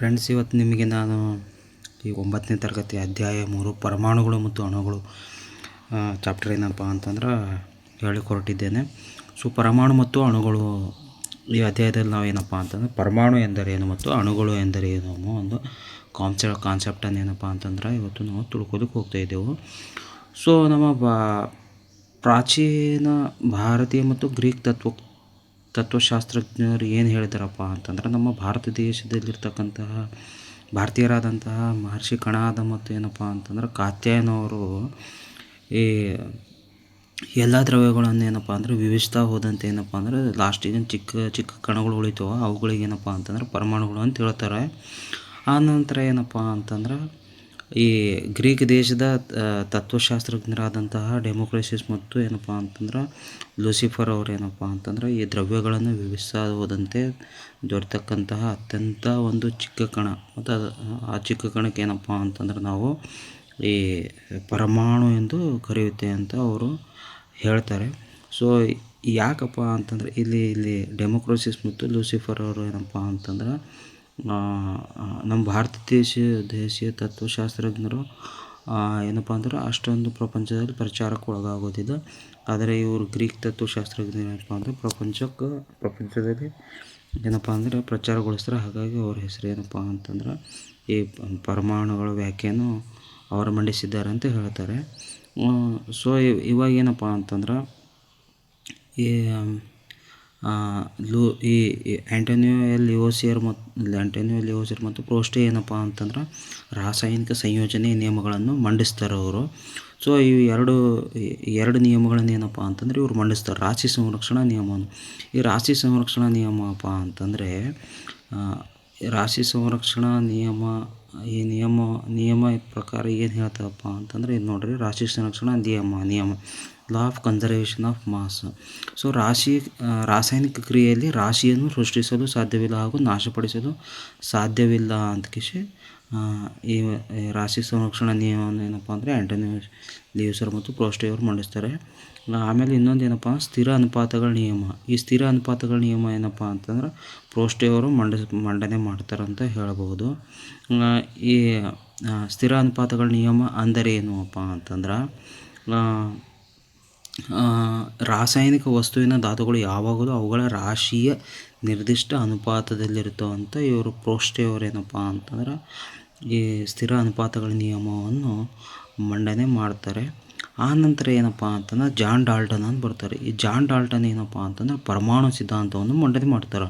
Friends, ಇವತ್ತು ನಿಮಗೆ ನಾನು ಈ 9ನೇ ತರಗತಿ ಅಧ್ಯಾಯ 3 ಪರಮಾಣುಗಳು ಮತ್ತು ಅಣುಗಳು ಚಾಪ್ಟರ್ ಏನಪ್ಪ ಅಂತಂದ್ರೆ ಹೇಳಿಕೊಟ್ಟಿದ್ದೇನೆ. ಸೊ ಪರಮಾಣು ಮತ್ತು ಅಣುಗಳು ಈ ಅಧ್ಯಾಯದಲ್ಲಿ ನಾವು ಏನಪ್ಪ ಅಂತಂದರೆ ಪರಮಾಣು ಎಂದರೇನು ಮತ್ತು ಅಣುಗಳು ಎಂದರೇನು ಅನ್ನೋ ಒಂದು ಕಾನ್ಸೆಪ್ಟನ್ನು ಏನಪ್ಪ ಅಂತಂದ್ರೆ ಇವತ್ತು ನಾವು ತಿಳ್ಕೋದಕ್ಕೆ ಹೋಗ್ತಾಯಿದ್ದೆವು. ಸೊ ನಮ್ಮ ಪ್ರಾಚೀನ ಭಾರತೀಯ ಮತ್ತು ಗ್ರೀಕ್ ತತ್ವಶಾಸ್ತ್ರಜ್ಞರು ಏನು ಹೇಳಿದಾರಪ್ಪ ಅಂತಂದ್ರೆ, ನಮ್ಮ ಭಾರತ ದೇಶದಲ್ಲಿರ್ತಕ್ಕಂತಹ ಭಾರತೀಯರಾದಂತಹ ಮಹರ್ಷಿ ಕಣಾದ ಮತ್ತು ಏನಪ್ಪ ಅಂತಂದ್ರೆ ಕಾತ್ಯಾಯನವರು ಈ ಎಲ್ಲ ದ್ರವ್ಯಗಳನ್ನು ಏನಪ್ಪ ಅಂದರೆ ವಿಭಜಿಸ್ತಾ ಹೋದಂತೆ ಏನಪ್ಪ ಅಂದರೆ ಲಾಸ್ಟಿಗೆ ಚಿಕ್ಕ ಚಿಕ್ಕ ಕಣಗಳು ಉಳಿತಾವ, ಅವುಗಳಿಗೆ ಏನಪ್ಪ ಅಂತಂದ್ರೆ ಪರಮಾಣುಗಳು ಅಂತ ಹೇಳ್ತಾರೆ. ಆನಂತರ ಏನಪ್ಪ ಅಂತಂದ್ರೆ ಈ ಗ್ರೀಕ್ ದೇಶದ ತತ್ವಶಾಸ್ತ್ರಜ್ಞರಾದಂತಹ ಡೆಮೋಕ್ರಿಟಸ್ ಮತ್ತು ಏನಪ್ಪ ಅಂತಂದ್ರೆ ಲೂಸಿಫರ್ ಅವರು ಏನಪ್ಪ ಅಂತಂದ್ರೆ ಈ ದ್ರವ್ಯಗಳನ್ನು ವಿಭಜಿಸ್ತಾ ಹೋದಂತೆ ದೊರೆತಕ್ಕಂತಹ ಅತ್ಯಂತ ಒಂದು ಚಿಕ್ಕ ಕಣ ಮತ್ತು ಆ ಚಿಕ್ಕ ಕಣಕ್ಕೆ ಏನಪ್ಪ ಅಂತಂದ್ರೆ ನಾವು ಈ ಪರಮಾಣು ಎಂದು ಕರೆಯುತ್ತೇವೆ ಅಂತ ಅವರು ಹೇಳ್ತಾರೆ. ಸೊ ಯಾಕಪ್ಪ ಅಂತಂದರೆ ಇಲ್ಲಿ ಡೆಮೋಕ್ರಿಟಸ್ ಮತ್ತು ಲೂಸಿಫರ್ ಅವರು ಏನಪ್ಪ ಅಂತಂದ್ರೆ ನಮ್ಮ ಭಾರತ ದೇಶೀಯ ತತ್ವಶಾಸ್ತ್ರಜ್ಞರು ಏನಪ್ಪ ಅಂದ್ರೆ ಅಷ್ಟೊಂದು ಪ್ರಪಂಚದಲ್ಲಿ ಪ್ರಚಾರಕ್ಕೆ ಒಳಗಾಗೋದಿಲ್ಲ. ಆದರೆ ಇವರು ಗ್ರೀಕ್ ತತ್ವಶಾಸ್ತ್ರಜ್ಞರು ಏನಪ್ಪ ಅಂದರೆ ಪ್ರಪಂಚದಲ್ಲಿ ಏನಪ್ಪ ಅಂದರೆ ಪ್ರಚಾರಗೊಳಿಸ್ತಾರೆ. ಹಾಗಾಗಿ ಅವ್ರ ಹೆಸರು ಏನಪ್ಪ ಅಂತಂದ್ರೆ ಈ ಪರಮಾಣುಗಳ ವ್ಯಾಖ್ಯೆಯನ್ನು ಅವರು ಮಂಡಿಸಿದ್ದಾರೆ ಅಂತ ಹೇಳ್ತಾರೆ. ಸೊ ಇವಾಗ ಏನಪ್ಪ ಅಂತಂದ್ರೆ ಈ ಆಂಟೋನಿಯೋ ಲಿವೋಸಿಯರ್ ಮತ್ತು ಪ್ರೋಸ್ಟೆ ಏನಪ್ಪ ಅಂತಂದ್ರೆ ರಾಸಾಯನಿಕ ಸಂಯೋಜನೆ ನಿಯಮಗಳನ್ನು ಮಂಡಿಸ್ತಾರೆ ಅವರು. ಸೊ ಇವು ಎರಡು ನಿಯಮಗಳನ್ನು ಏನಪ್ಪ ಅಂತಂದರೆ ಇವರು ಮಂಡಿಸ್ತಾರೆ, ರಾಶಿ ಸಂರಕ್ಷಣಾ ನಿಯಮವನ್ನು. ಈ ರಾಶಿ ಸಂರಕ್ಷಣಾ ನಿಯಮಪ್ಪ ಅಂತಂದರೆ ರಾಶಿ ಸಂರಕ್ಷಣಾ ಈ ನಿಯಮ ಪ್ರಕಾರ ಏನು ಹೇಳ್ತಾರಪ್ಪ ಅಂತಂದರೆ ಇದು ನೋಡ್ರಿ, ರಾಶಿ ಸಂರಕ್ಷಣಾ ನಿಯಮ law of conservation of mass. So ರಾಸಾಯನಿಕ ಕ್ರಿಯೆಯಲ್ಲಿ ರಾಶಿಯನ್ನು ಸೃಷ್ಟಿಸಲು ಸಾಧ್ಯವಿಲ್ಲ ಹಾಗೂ ನಾಶಪಡಿಸಲು ಸಾಧ್ಯವಿಲ್ಲ ಅಂತಕಿಸಿ ಈ ರಾಶಿ ಸಂರಕ್ಷಣಾ ನಿಯಮವನ್ನು ಏನಪ್ಪ ಅಂದರೆ ಆಂಟೋನಿಯೋ ಲಿವೋಸಿಯರ್ ಮತ್ತು ಪ್ರೋಸ್ಟೆ ಅವರು ಮಂಡಿಸ್ತಾರೆ. ಆಮೇಲೆ ಇನ್ನೊಂದು ಏನಪ್ಪ ಸ್ಥಿರ ಅನುಪಾತಗಳ ನಿಯಮ. ಈ ಸ್ಥಿರ ಅನುಪಾತಗಳ ನಿಯಮ ಏನಪ್ಪ ಅಂತಂದ್ರೆ ಪ್ರೋಸ್ಟೆ ಅವರು ಮಂಡನೆ ಮಾಡ್ತಾರಂತ ಹೇಳಬಹುದು. ಈ ಸ್ಥಿರ ಅನುಪಾತಗಳ ನಿಯಮ ಅಂದರೆ ಏನಪ್ಪ ಅಂತಂದ್ರೆ ರಾಸಾಯನಿಕ ವಸ್ತುವಿನ ಧಾತುಗಳು ಯಾವಾಗಲೂ ಅವುಗಳ ರಾಶಿಯ ನಿರ್ದಿಷ್ಟ ಅನುಪಾತದಲ್ಲಿರುತ್ತವಂತ ಇವರು ಪ್ರೋಸ್ಟೆ ಅವರು ಏನಪ್ಪ ಅಂತಂದ್ರೆ ಈ ಸ್ಥಿರ ಅನುಪಾತಗಳ ನಿಯಮವನ್ನು ಮಂಡನೆ ಮಾಡ್ತಾರೆ. ಆ ನಂತರ ಏನಪ್ಪ ಅಂತಂದ್ರೆ ಜಾನ್ ಡಾಲ್ಟನ್ ಅಂತ ಬರ್ತಾರೆ. ಈ ಜಾನ್ ಡಾಲ್ಟನ್ ಏನಪ್ಪ ಅಂತಂದ್ರೆ ಪರಮಾಣು ಸಿದ್ಧಾಂತವನ್ನು ಮಂಡನೆ ಮಾಡ್ತಾರೆ.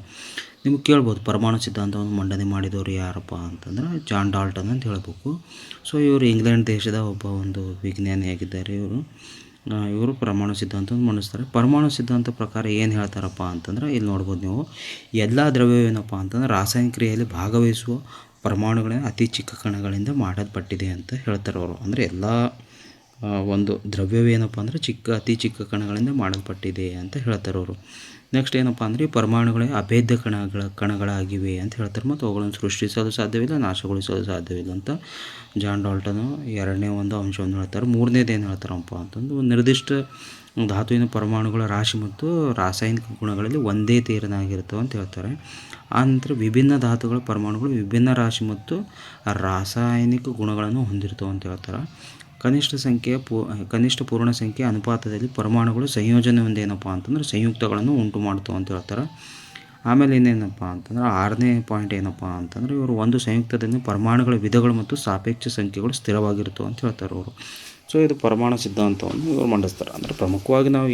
ನಿಮ್ಗೆ ಕೇಳ್ಬೋದು, ಪರಮಾಣು ಸಿದ್ಧಾಂತವನ್ನು ಮಂಡನೆ ಮಾಡಿದವರು ಯಾರಪ್ಪ ಅಂತಂದ್ರೆ ಜಾನ್ ಡಾಲ್ಟನ್ ಅಂತ ಹೇಳಬೇಕು. ಸೊ ಇವರು ಇಂಗ್ಲೆಂಡ್ ದೇಶದ ಒಬ್ಬ ಒಂದು ವಿಜ್ಞಾನಿಯಾಗಿದ್ದಾರೆ. ಇವರು ಪರಮಾಣು ಸಿದ್ಧಾಂತವನ್ನು ಮಂಡಿಸ್ತಾರೆ. ಪರಮಾಣು ಸಿದ್ಧಾಂತ ಪ್ರಕಾರ ಏನು ಹೇಳ್ತಾರಪ್ಪ ಅಂತಂದ್ರೆ ಇಲ್ಲಿ ನೋಡ್ಬೋದು ನೀವು, ಎಲ್ಲ ದ್ರವ್ಯವೇನಪ್ಪ ಅಂತಂದ್ರೆ ರಾಸಾಯನಿಕ ಕ್ರಿಯೆಯಲ್ಲಿ ಭಾಗವಹಿಸುವ ಪರಮಾಣುಗಳನ್ನು ಅತಿ ಚಿಕ್ಕ ಕಣಗಳಿಂದ ಮಾಡಲ್ಪಟ್ಟಿದೆ ಅಂತ ಹೇಳ್ತಾರೆ ಅವರು. ಅಂದರೆ ಎಲ್ಲ ಒಂದು ದ್ರವ್ಯವೇನಪ್ಪ ಅಂದರೆ ಅತಿ ಚಿಕ್ಕ ಕಣಗಳಿಂದ ಮಾಡಲ್ಪಟ್ಟಿದೆ ಅಂತ ಹೇಳ್ತಾರೆ ಅವರು. ನೆಕ್ಸ್ಟ್ ಏನಪ್ಪ ಅಂದರೆ ಈ ಪರಮಾಣುಗಳೇ ಅಭೇದ್ಯ ಕಣಗಳಾಗಿವೆ ಅಂತ ಹೇಳ್ತಾರೆ ಮತ್ತು ಅವುಗಳನ್ನು ಸೃಷ್ಟಿಸಲು ಸಾಧ್ಯವಿಲ್ಲ, ನಾಶಗೊಳಿಸಲು ಸಾಧ್ಯವಿಲ್ಲ ಅಂತ ಜಾನ್ ಡಾಲ್ಟನು ಎರಡನೇ ಒಂದು ಅಂಶವನ್ನು ಹೇಳ್ತಾರೆ. ಮೂರನೇದು ಏನು ಹೇಳ್ತಾರಪ್ಪ ಅಂತಂದು ಒಂದು ನಿರ್ದಿಷ್ಟ ಧಾತುವಿನ ಪರಮಾಣುಗಳ ರಾಶಿ ಮತ್ತು ರಾಸಾಯನಿಕ ಗುಣಗಳಲ್ಲಿ ಒಂದೇ ತೇರನಾಗಿರ್ತವೆ ಅಂತ ಹೇಳ್ತಾರೆ. ಆನಂತರ ವಿಭಿನ್ನ ಧಾತುಗಳ ಪರಮಾಣುಗಳು ವಿಭಿನ್ನ ರಾಶಿ ಮತ್ತು ರಾಸಾಯನಿಕ ಗುಣಗಳನ್ನು ಹೊಂದಿರ್ತವೆ ಅಂತ ಹೇಳ್ತಾರೆ. ಕನಿಷ್ಠ ಪೂರ್ಣ ಸಂಖ್ಯೆ ಅನುಪಾತದಲ್ಲಿ ಪರಮಾಣುಗಳು ಸಂಯೋಜನೆ ಒಂದೇನಪ್ಪ ಅಂತಂದ್ರೆ ಸಂಯುಕ್ತಗಳನ್ನು ಉಂಟು ಮಾಡ್ತಾವೆ ಅಂತ ಹೇಳ್ತಾರೆ. ಆಮೇಲೆ ಇನ್ನೇನಪ್ಪ ಅಂತಂದ್ರೆ 6ನೇ ಪಾಯಿಂಟ್ ಏನಪ್ಪ ಅಂತಂದರೆ ಇವರು ಒಂದು ಸಂಯುಕ್ತದಲ್ಲಿ ಪರಮಾಣುಗಳ ವಿಧಗಳು ಮತ್ತು ಸಾಪೇಕ್ಷ ಸಂಖ್ಯೆಗಳು ಸ್ಥಿರವಾಗಿರ್ತವೆ ಅಂತ ಹೇಳ್ತಾರೆ ಅವರು. ಸೊ ಇದು ಪರಮಾಣು ಸಿದ್ಧಾಂತವನ್ನು ಇವರು ಮಂಡಿಸ್ತಾರೆ. ಅಂದರೆ ಪ್ರಮುಖವಾಗಿ ನಾವು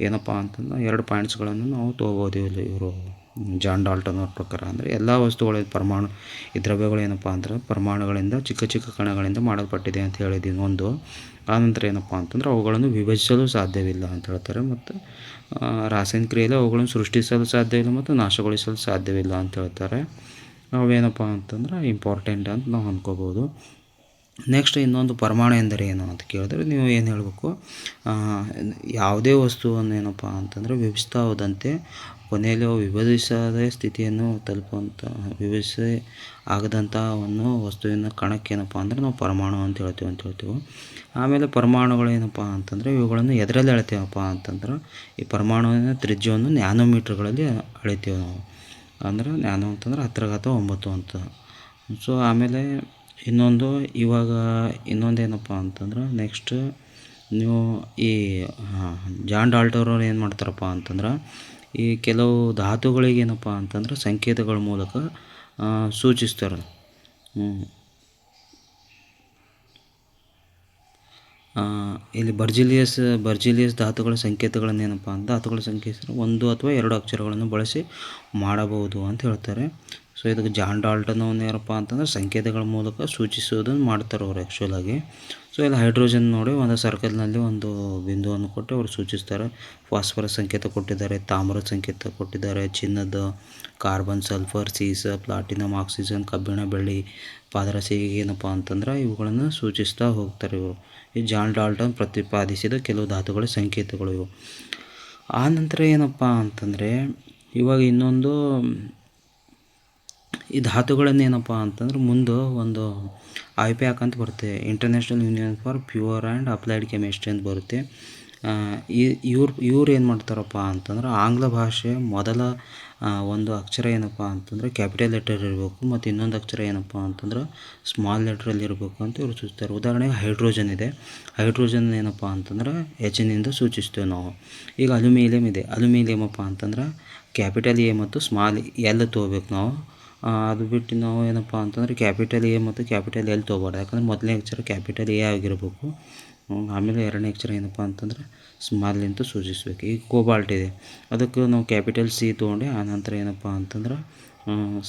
ಏನಪ್ಪ ಅಂತಂದ್ರೆ 2 ಪಾಯಿಂಟ್ಸ್ಗಳನ್ನು ನಾವು ತೊಗೋಬೋದು ಇಲ್ಲಿ ಇವರು ಜಾನ್ ಡಾಲ್ಟನ್ ಅವ್ರ ಪ್ರಕಾರ. ಅಂದರೆ ಎಲ್ಲ ವಸ್ತುಗಳ ಈ ದ್ರವ್ಯಗಳು ಏನಪ್ಪ ಅಂದರೆ ಪರಮಾಣುಗಳಿಂದ ಚಿಕ್ಕ ಚಿಕ್ಕ ಕಣಗಳಿಂದ ಮಾಡಲ್ಪಟ್ಟಿದೆ ಅಂತ ಹೇಳಿದ್ದೀವಿ ಒಂದು. ಆನಂತರ ಏನಪ್ಪ ಅಂತಂದ್ರೆ ಅವುಗಳನ್ನು ವಿಭಜಿಸಲು ಸಾಧ್ಯವಿಲ್ಲ ಅಂತ ಹೇಳ್ತಾರೆ ಮತ್ತು ರಾಸಾಯನಿಕ ಕ್ರಿಯೆಯಲ್ಲಿ ಅವುಗಳನ್ನು ಸೃಷ್ಟಿಸಲು ಸಾಧ್ಯವಿಲ್ಲ ಮತ್ತು ನಾಶಗೊಳಿಸಲು ಸಾಧ್ಯವಿಲ್ಲ ಅಂತ ಹೇಳ್ತಾರೆ. ಅವೇನಪ್ಪ ಅಂತಂದ್ರೆ ಇಂಪಾರ್ಟೆಂಟ್ ಅಂತ ನಾವು ಅಂದ್ಕೋಬೋದು. ನೆಕ್ಸ್ಟ್ ಇನ್ನೊಂದು ಪರಮಾಣು ಎಂದರೆ ಏನು ಅಂತ ಕೇಳಿದ್ರೆ ನೀವು ಏನು ಹೇಳಬೇಕು, ಯಾವುದೇ ವಸ್ತುವನ್ನು ಏನಪ್ಪ ಅಂತಂದರೆ ವಿಭಜಿಸ್ತಾ ಹೋದಂತೆ ಕೊನೆಯಲ್ಲಿ ವಿಭಜಿಸದ ಸ್ಥಿತಿಯನ್ನು ವಿಭಜಿಸಿ ಆಗದಂಥ ಒಂದು ವಸ್ತುವಿನ ಕಣಕ್ಕೇನಪ್ಪ ಅಂದರೆ ನಾವು ಪರಮಾಣು ಅಂತ ಹೇಳ್ತೀವಿ. ಆಮೇಲೆ ಪರಮಾಣುಗಳು ಏನಪ್ಪ ಅಂತಂದರೆ ಇವುಗಳನ್ನು ಎದರಲ್ಲಿ ಅಳಿತೇವಪ್ಪ ಅಂತಂದ್ರೆ ಈ ಪರಮಾಣುವಿನ ತ್ರಿಜ್ಯವನ್ನು ನ್ಯಾನೋಮೀಟರ್ಗಳಲ್ಲಿ ಅಳಿತೇವೆ ನಾವು. ಅಂದ್ರೆ ನ್ಯಾನೋ ಅಂತಂದ್ರೆ 10⁻9 ಅಂತ. ಸೊ ಆಮೇಲೆ ಇವಾಗ ಇನ್ನೊಂದೇನಪ್ಪ ಅಂತಂದ್ರೆ ನೆಕ್ಸ್ಟ್ ನೀವು ಈ ಜಾನ್ ಡಾಲ್ಟನ್ ಅವ್ರು ಏನು ಮಾಡ್ತಾರಪ್ಪ ಅಂತಂದ್ರೆ ಈ ಕೆಲವು ಧಾತುಗಳಿಗೇನಪ್ಪ ಅಂತಂದ್ರೆ ಸಂಕೇತಗಳ ಮೂಲಕ ಸೂಚಿಸ್ತಾರೆ. ಇಲ್ಲಿ ಬರ್ಜಿಲಿಯಸ್ ಧಾತುಗಳ ಸಂಕೇತಗಳನ್ನೇನಪ್ಪ ಅಂತ ಧಾತುಗಳ ಸಂಕೇತ 1 ಅಥವಾ 2 ಅಕ್ಷರಗಳನ್ನು ಬಳಸಿ ಮಾಡಬಹುದು ಅಂತ ಹೇಳ್ತಾರೆ. ಸೊ ಇದಕ್ಕೆ ಜಾನ್ ಡಾಲ್ಟನ್ ಏನಪ್ಪ ಅಂತಂದ್ರೆ ಸಂಕೇತಗಳ ಮೂಲಕ ಸೂಚಿಸೋದನ್ನು ಮಾಡ್ತಾರೆ ಅವರು ಆ್ಯಕ್ಚುಲಾಗಿ. ಸೊ ಇಲ್ಲಿ ಹೈಡ್ರೋಜನ್ ನೋಡಿ ಒಂದು ಸರ್ಕಲ್ನಲ್ಲಿ ಒಂದು ಬಿಂದುವನ್ನು ಕೊಟ್ಟು ಅವರು ಸೂಚಿಸ್ತಾರೆ. ಫಾಸ್ಫರಸ್ ಸಂಕೇತ ಕೊಟ್ಟಿದ್ದಾರೆ, ತಾಮ್ರದ ಸಂಕೇತ ಕೊಟ್ಟಿದ್ದಾರೆ, ಚಿನ್ನದ, ಕಾರ್ಬನ್, ಸಲ್ಫರ್, ಸೀಸ, ಪ್ಲಾಟಿನಮ್, ಆಕ್ಸಿಜನ್, ಕಬ್ಬಿಣ, ಬೆಳ್ಳಿ, ಪಾದರಸ ಏನಪ್ಪ ಅಂತಂದ್ರೆ ಇವುಗಳನ್ನು ಸೂಚಿಸ್ತಾ ಹೋಗ್ತಾರೆ ಇವರು. ಈ ಜಾನ್ ಡಾಲ್ಟನ್ ಪ್ರತಿಪಾದಿಸಿದ ಕೆಲವು ಧಾತುಗಳ ಸಂಕೇತಗಳು ಇವು. ಆ ನಂತರ ಏನಪ್ಪ ಅಂತಂದರೆ ಇವಾಗ ಇನ್ನೊಂದು ಈ ಧಾತುಗಳನ್ನೇನಪ್ಪ ಅಂತಂದ್ರೆ ಮುಂದೆ ಒಂದು IPAC ಅಂತ ಬರುತ್ತೆ, international union for pure and applied chemistry ಅಂತ ಬರುತ್ತೆ. ಇವ್ರು ಏನು ಮಾಡ್ತಾರಪ್ಪ ಅಂತಂದ್ರೆ ಆಂಗ್ಲ ಭಾಷೆ ಮೊದಲ ಒಂದು ಅಕ್ಷರ ಏನಪ್ಪ ಅಂತಂದರೆ ಕ್ಯಾಪಿಟಲ್ ಲೆಟರ್ ಇರಬೇಕು ಮತ್ತು ಇನ್ನೊಂದು ಅಕ್ಷರ ಏನಪ್ಪ ಅಂತಂದ್ರೆ ಸ್ಮಾಲ್ ಲೆಟ್ರಲ್ಲಿ ಇರಬೇಕು ಅಂತ ಇವರು ಸೂಚಿಸ್ತಾರೆ. ಉದಾಹರಣೆಗೆ ಹೈಡ್ರೋಜನ್ ಇದೆ, ಹೈಡ್ರೋಜನ್ ಏನಪ್ಪ ಅಂತಂದ್ರೆ Hನಿಂದ ಸೂಚಿಸ್ತೇವೆ ನಾವು. ಈಗ ಅಲ್ಯೂಮಿನಿಯಂ ಇದೆ, ಅಲ್ಯೂಮಿನಿಯಮಪ್ಪ ಅಂತಂದ್ರೆ ಕ್ಯಾಪಿಟಲ್ A ಮತ್ತು ಸ್ಮಾಲ್ L ತೊಗೋಬೇಕು ನಾವು. ಅದು ಬಿಟ್ಟು ನಾವು ಏನಪ್ಪ ಅಂತಂದರೆ ಕ್ಯಾಪಿಟಲ್ A ಮತ್ತು ಕ್ಯಾಪಿಟಲ್ L ತೊಗೋಬಾರ್ದು, ಯಾಕಂದರೆ ಮೊದಲನೇ ಅಕ್ಷರ ಕ್ಯಾಪಿಟಲ್ A ಆಗಿರಬೇಕು. ಆಮೇಲೆ ಎರಡನೇ ಅಕ್ಷರ ಏನಪ್ಪ ಅಂತಂದ್ರೆ ಸ್ಮಾಲಿಂತ ಸೂಚಿಸ್ಬೇಕು. ಈಗ ಕೋಬಾಲ್ಟ್ ಇದೆ, ಅದಕ್ಕೆ ನಾವು ಕ್ಯಾಪಿಟಲ್ C ತೊಗೊಂಡು ಆನಂತರ ಏನಪ್ಪ ಅಂತಂದ್ರೆ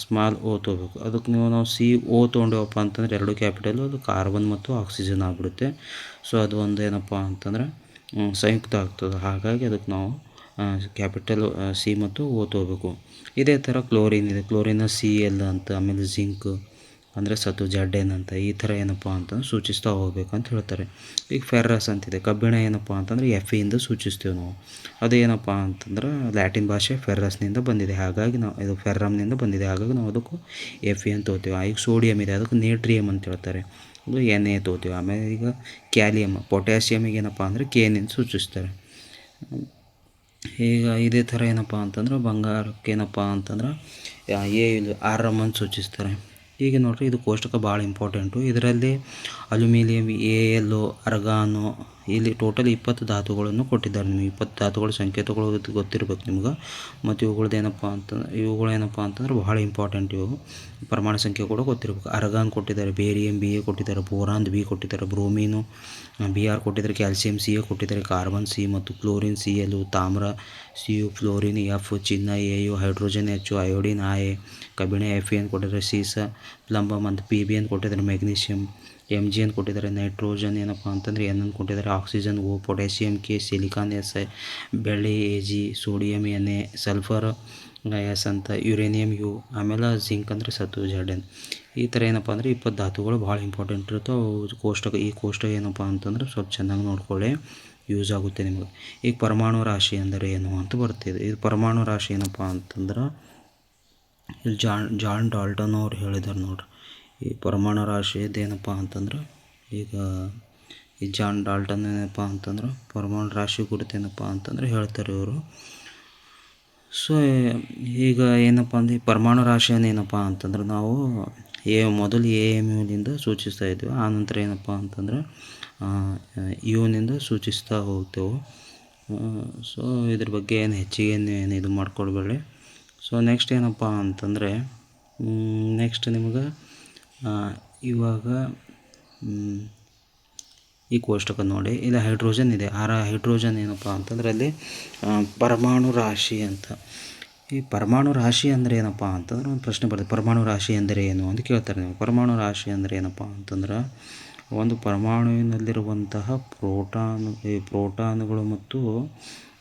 ಸ್ಮಾಲ್ O ತೊಗೋಬೇಕು. ಅದಕ್ಕೆ ನಾವು CO ತೊಗೊಂಡೇವಪ್ಪ ಅಂತಂದ್ರೆ 2 ಕ್ಯಾಪಿಟಲು, ಅದು ಕಾರ್ಬನ್ ಮತ್ತು ಆಕ್ಸಿಜನ್ ಆಗಿಬಿಡುತ್ತೆ. ಸೊ ಅದು ಒಂದು ಏನಪ್ಪ ಅಂತಂದ್ರೆ ಸಂಯುಕ್ತ ಆಗ್ತದೆ. ಹಾಗಾಗಿ ಅದಕ್ಕೆ ನಾವು ಕ್ಯಾಪಿಟಲ್ C ಮತ್ತು O ತೊಗೋಬೇಕು. ಇದೇ ಥರ ಕ್ಲೋರಿನ್ ಇದೆ, ಕ್ಲೋರಿನ Cl ಅಂತ, ಆಮೇಲೆ ಜಿಂಕ್ ಅಂದರೆ ಸತು Zn ಅಂತ, ಈ ಥರ ಏನಪ್ಪ ಅಂತಂದ್ರೆ ಸೂಚಿಸ್ತಾ ಹೋಗ್ಬೇಕಂತ ಹೇಳ್ತಾರೆ. ಈಗ ಫೆರ್ರಸ್ ಅಂತಿದೆ, ಕಬ್ಬಿಣ ಏನಪ್ಪ ಅಂತಂದರೆ Feಯಿಂದ ಸೂಚಿಸ್ತೀವಿ ನಾವು. ಅದು ಏನಪ್ಪ ಅಂತಂದ್ರೆ ಲ್ಯಾಟಿನ್ ಭಾಷೆ ಫೆರ್ರಸ್ನಿಂದ ಬಂದಿದೆ, ಹಾಗಾಗಿ ನಾವು ಇದು ಫೆರ್ರಮ್ನಿಂದ ಬಂದಿದೆ, ಹಾಗಾಗಿ ನಾವು ಅದಕ್ಕೂ Fe ಅಂತ ತೊಗೋತೀವಿ. ಈಗ ಸೋಡಿಯಂ ಇದೆ, ಅದಕ್ಕೆ ನೇಟ್ರಿಯಮ್ ಅಂತ ಹೇಳ್ತಾರೆ, ಅದು Na ತೊಗೋತೀವಿ. ಆಮೇಲೆ ಈಗ ಕ್ಯಾಲಿಯಮ್, ಪೊಟ್ಯಾಸಿಯಮಿಗೆ ಏನಪ್ಪ ಅಂದರೆ Kನಿಂದ ಸೂಚಿಸ್ತಾರೆ. ಈಗ ಇದೇ ಥರ ಏನಪ್ಪ ಅಂತಂದ್ರೆ ಬಂಗಾರಕ್ಕೆ ಏನಪ್ಪ ಅಂತಂದ್ರೆ Rm ಅಂತ ಸೂಚಿಸ್ತಾರೆ. ಈಗ ನೋಡಿರಿ, ಇದು ಕೋಷ್ಟಕ ಭಾಳ ಇಂಪಾರ್ಟೆಂಟು. ಇದರಲ್ಲಿ ಅಲ್ಯೂಮಿನಿಯಂ, Al, ಅರ್ಗಾನು, ಇಲ್ಲಿ ಟೋಟಲ್ 20 ಧಾತುಗಳನ್ನು ಕೊಟ್ಟಿದ್ದಾರೆ. ನಿಮಗೆ 20 ಧಾತುಗಳ ಸಂಕೇತಗಳು ಗೊತ್ತಿರ್ಬೇಕು ನಿಮ್ಗೆ. ಮತ್ತು ಇವುಗಳೇನಪ್ಪ ಅಂತಂದ್ರೆ ಬಹಳ ಇಂಪಾರ್ಟೆಂಟ್. ಇವು ಪ್ರಮಾಣ ಸಂಖ್ಯೆ ಕೂಡ ಗೊತ್ತಿರಬೇಕು. ಅರ್ಗಾನ್ ಕೊಟ್ಟಿದ್ದಾರೆ, ಬೇರಿಯಂ Ba ಕೊಟ್ಟಿದ್ದಾರೆ, ಬೋರಾನ್ B ಕೊಟ್ಟಿದ್ದಾರೆ, ಬ್ರೋಮೀನು Br ಕೊಟ್ಟಿದ್ದಾರೆ, ಕ್ಯಾಲ್ಸಿಯಂ Ca ಕೊಟ್ಟಿದ್ದಾರೆ, ಕಾರ್ಬನ್ C ಮತ್ತು ಕ್ಲೋರಿನ್ Cl, ತಾಮ್ರ Cu, ಫ್ಲೋರಿನ್ F, ಚಿನ್ನ Au, hydrogen H, iodine I, ಕಬ್ಬಿಣ Fe ಅಂತ ಕೊಟ್ಟಿದ್ದಾರೆ, ಸೀಸ, ಪ್ಲಂಬಮ್ ಅಂತ Pb ಅಂತ ಕೊಟ್ಟಿದ್ದಾರೆ, ಮೆಗ್ನೀಷಿಯಂ Mg ಅಂತ ಕೊಟ್ಟಿದ್ದಾರೆ, ನೈಟ್ರೋಜನ್ ಏನಪ್ಪ ಅಂತಂದರೆ N ಅಂತ ಕೊಟ್ಟಿದ್ದಾರೆ, oxygen O, potassium K, silicon Si, ಬೆಳ್ಳಿ Ag, sodium Na, sulphur S ಅಂತ, ಯುರೇನಿಯಂ U, ಆಮೇಲೆ ಜಿಂಕ್ ಅಂದರೆ ಸತು Zn. ಈ ಥರ ಏನಪ್ಪ ಅಂದರೆ 20 ಧಾತುಗಳು ಭಾಳ ಇಂಪಾರ್ಟೆಂಟ್ ಇರುತ್ತೆ. ಈ ಕೋಷ್ಟಕ ಏನಪ್ಪ ಅಂತಂದ್ರೆ ಸ್ವಲ್ಪ ಚೆನ್ನಾಗಿ ನೋಡ್ಕೊಳ್ಳಿ, ಯೂಸ್ ಆಗುತ್ತೆ ನಿಮಗೆ. ಈಗ ಪರಮಾಣು ರಾಶಿ ಅಂದರೆ ಏನು ಅಂತ ಬರ್ತಿದೆ. ಇದು ಪರಮಾಣು ರಾಶಿ ಏನಪ್ಪ ಅಂತಂದ್ರೆ ಇಲ್ಲಿ ಜಾನ್ ಡಾಲ್ಟನ್ ಅವ್ರು ಹೇಳಿದ್ದಾರೆ ನೋಡ್ರಿ. ಈ ಪರಮಾಣು ರಾಶಿ ಇದೇನಪ್ಪ ಅಂತಂದ್ರೆ ಈಗ ಈ ಜಾನ್ ಡಾಲ್ಟನ್ ಏನಪ್ಪ ಅಂತಂದ್ರೆ ಪರಮಾಣು ರಾಶಿ ಕುರಿತು ಏನಪ್ಪ ಅಂತಂದ್ರೆ ಹೇಳ್ತಾರೆ ಇವರು. ಸೊ ಈಗ ಏನಪ್ಪ ಅಂದರೆ ಪರಮಾಣು ರಾಶಿಯನ್ನು ಏನಪ್ಪ ಅಂತಂದ್ರೆ ನಾವು ಮೊದಲು AMUನಿಂದ ಸೂಚಿಸ್ತಾ ಇದ್ವಿ, ಆನಂತರ ಏನಪ್ಪ ಅಂತಂದ್ರೆ Uನಿಂದ ಸೂಚಿಸ್ತಾ ಹೋಗ್ತೇವೆ. ಸೊ ಇದ್ರ ಬಗ್ಗೆ ಏನು ಹೆಚ್ಚಿಗೆ ಏನು ಇದು ಮಾಡ್ಕೊಳ್ಬೇಡಿ. ಸೊ ನೆಕ್ಸ್ಟ್ ಏನಪ್ಪ ಅಂತಂದರೆ ನೆಕ್ಸ್ಟ್ ನಿಮ್ಗೆ ಇವಾಗ ಈ ಕೋಷ್ಟಕ ನೋಡಿ, ಇಲ್ಲಿ ಹೈಡ್ರೋಜನ್ ಇದೆ. ಹೈಡ್ರೋಜನ್ ಏನಪ್ಪ ಅಂತಂದರೆ ಅಲ್ಲಿ ಪರಮಾಣು ರಾಶಿ ಅಂತ. ಈ ಪರಮಾಣು ರಾಶಿ ಅಂದರೆ ಏನಪ್ಪ ಅಂತಂದ್ರೆ ಒಂದು ಪ್ರಶ್ನೆ ಬರ್ತದೆ, ಪರಮಾಣು ರಾಶಿ ಅಂದರೆ ಏನು ಅಂತ ಕೇಳ್ತಾರೆ ನೀವು. ಪರಮಾಣು ರಾಶಿ ಅಂದರೆ ಏನಪ್ಪ ಅಂತಂದ್ರೆ ಒಂದು ಪರಮಾಣುವಿನಲ್ಲಿರುವಂತಹ ಪ್ರೋಟಾನುಗಳು ಮತ್ತು